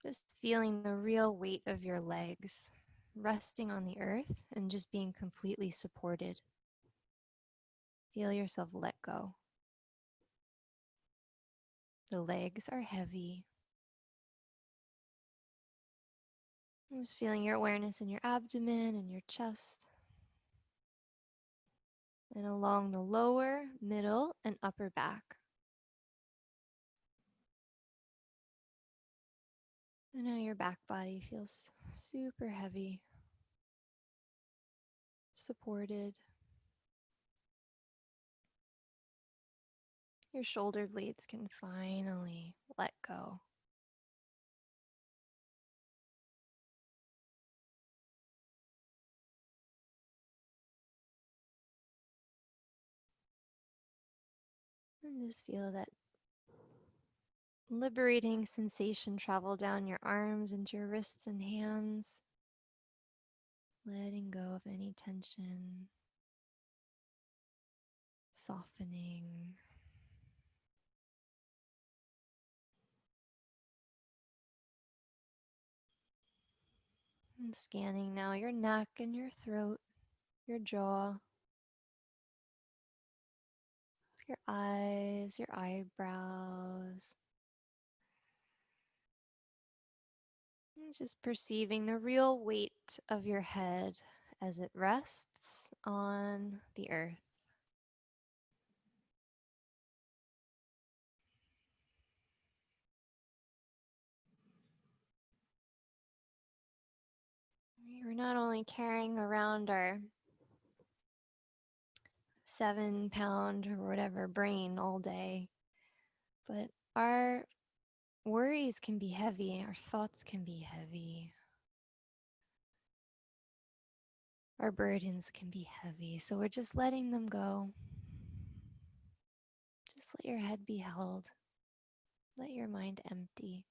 Just feeling the real weight of your legs resting on the earth and just being completely supported. Feel yourself let go. The legs are heavy. Just feeling your awareness in your abdomen and your chest. And along the lower, middle, and upper back. And now your back body feels super heavy, supported. Your shoulder blades can finally let go. And just feel that liberating sensation travel down your arms into your wrists and hands, letting go of any tension, softening. And scanning now your neck and your throat, your jaw, your eyes, your eyebrows. And just perceiving the real weight of your head as it rests on the earth. We're not only carrying around our 7-pound or whatever brain all day, but our worries can be heavy, our thoughts can be heavy, our burdens can be heavy. So we're just letting them go. Just let your head be held. Let your mind empty.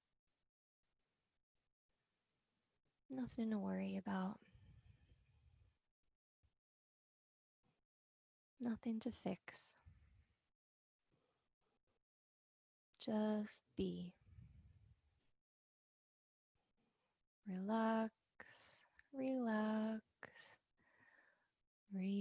Nothing to worry about. Nothing to fix. Just be. Relax, relax, relax.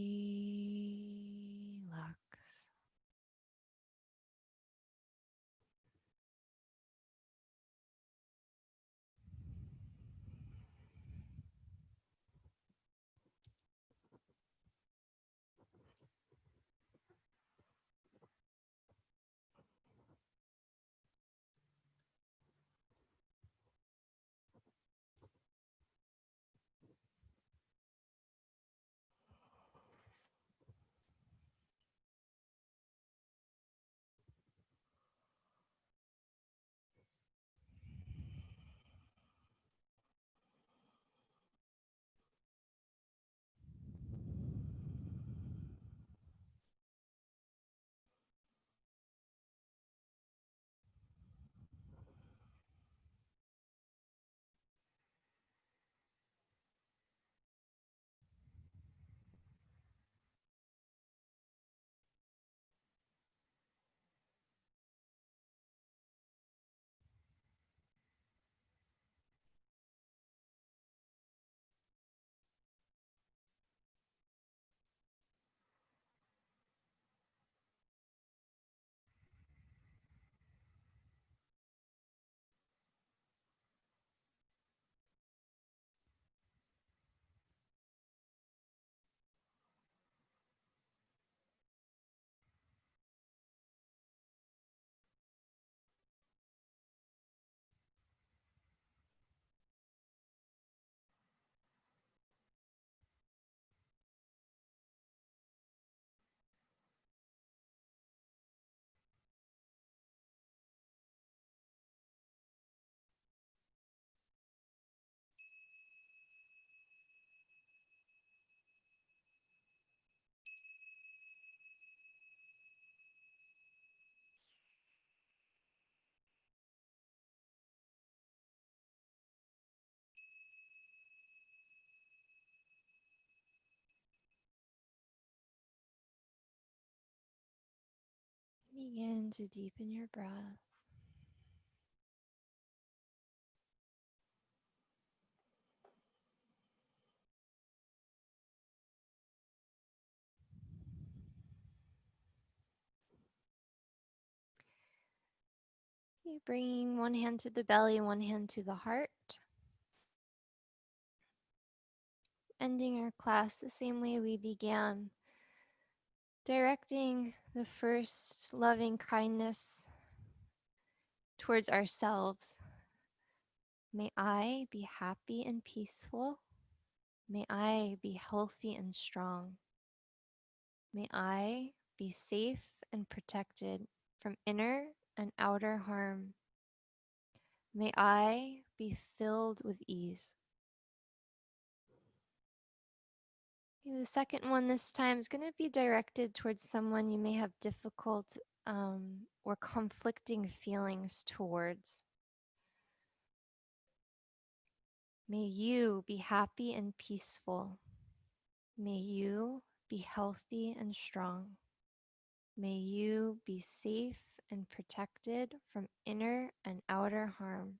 Begin to deepen your breath. Okay, bringing one hand to the belly, one hand to the heart. Ending our class the same way we began, directing the first loving kindness towards ourselves. May I be happy and peaceful. May I be healthy and strong. May I be safe and protected from inner and outer harm. May I be filled with ease. The second one this time is going to be directed towards someone you may have difficult or conflicting feelings towards. May you be happy and peaceful. May you be healthy and strong. May you be safe and protected from inner and outer harm.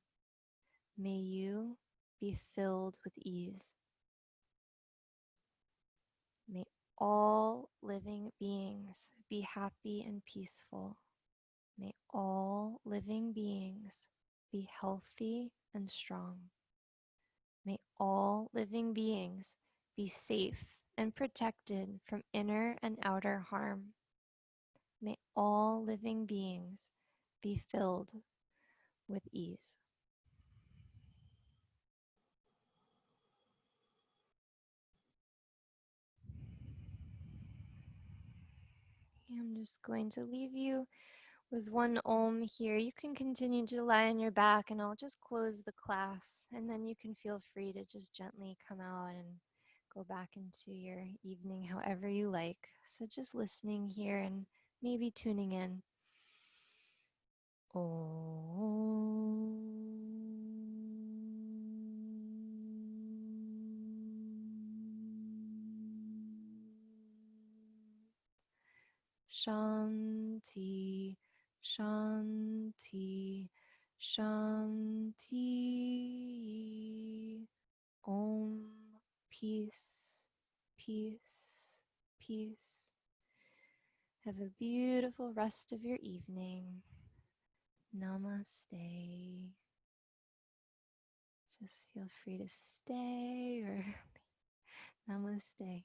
May you be filled with ease. May all living beings be happy and peaceful. May all living beings be healthy and strong. May all living beings be safe and protected from inner and outer harm. May all living beings be filled with ease. I'm just going to leave you with one Om here. You can continue to lie on your back and I'll just close the class, and then you can feel free to just gently come out and go back into your evening however you like. So just listening here and maybe tuning in. Om. Shanti, Shanti, Shanti. Om. Peace, peace, peace. Have a beautiful rest of your evening. Namaste. Just feel free to stay or namaste.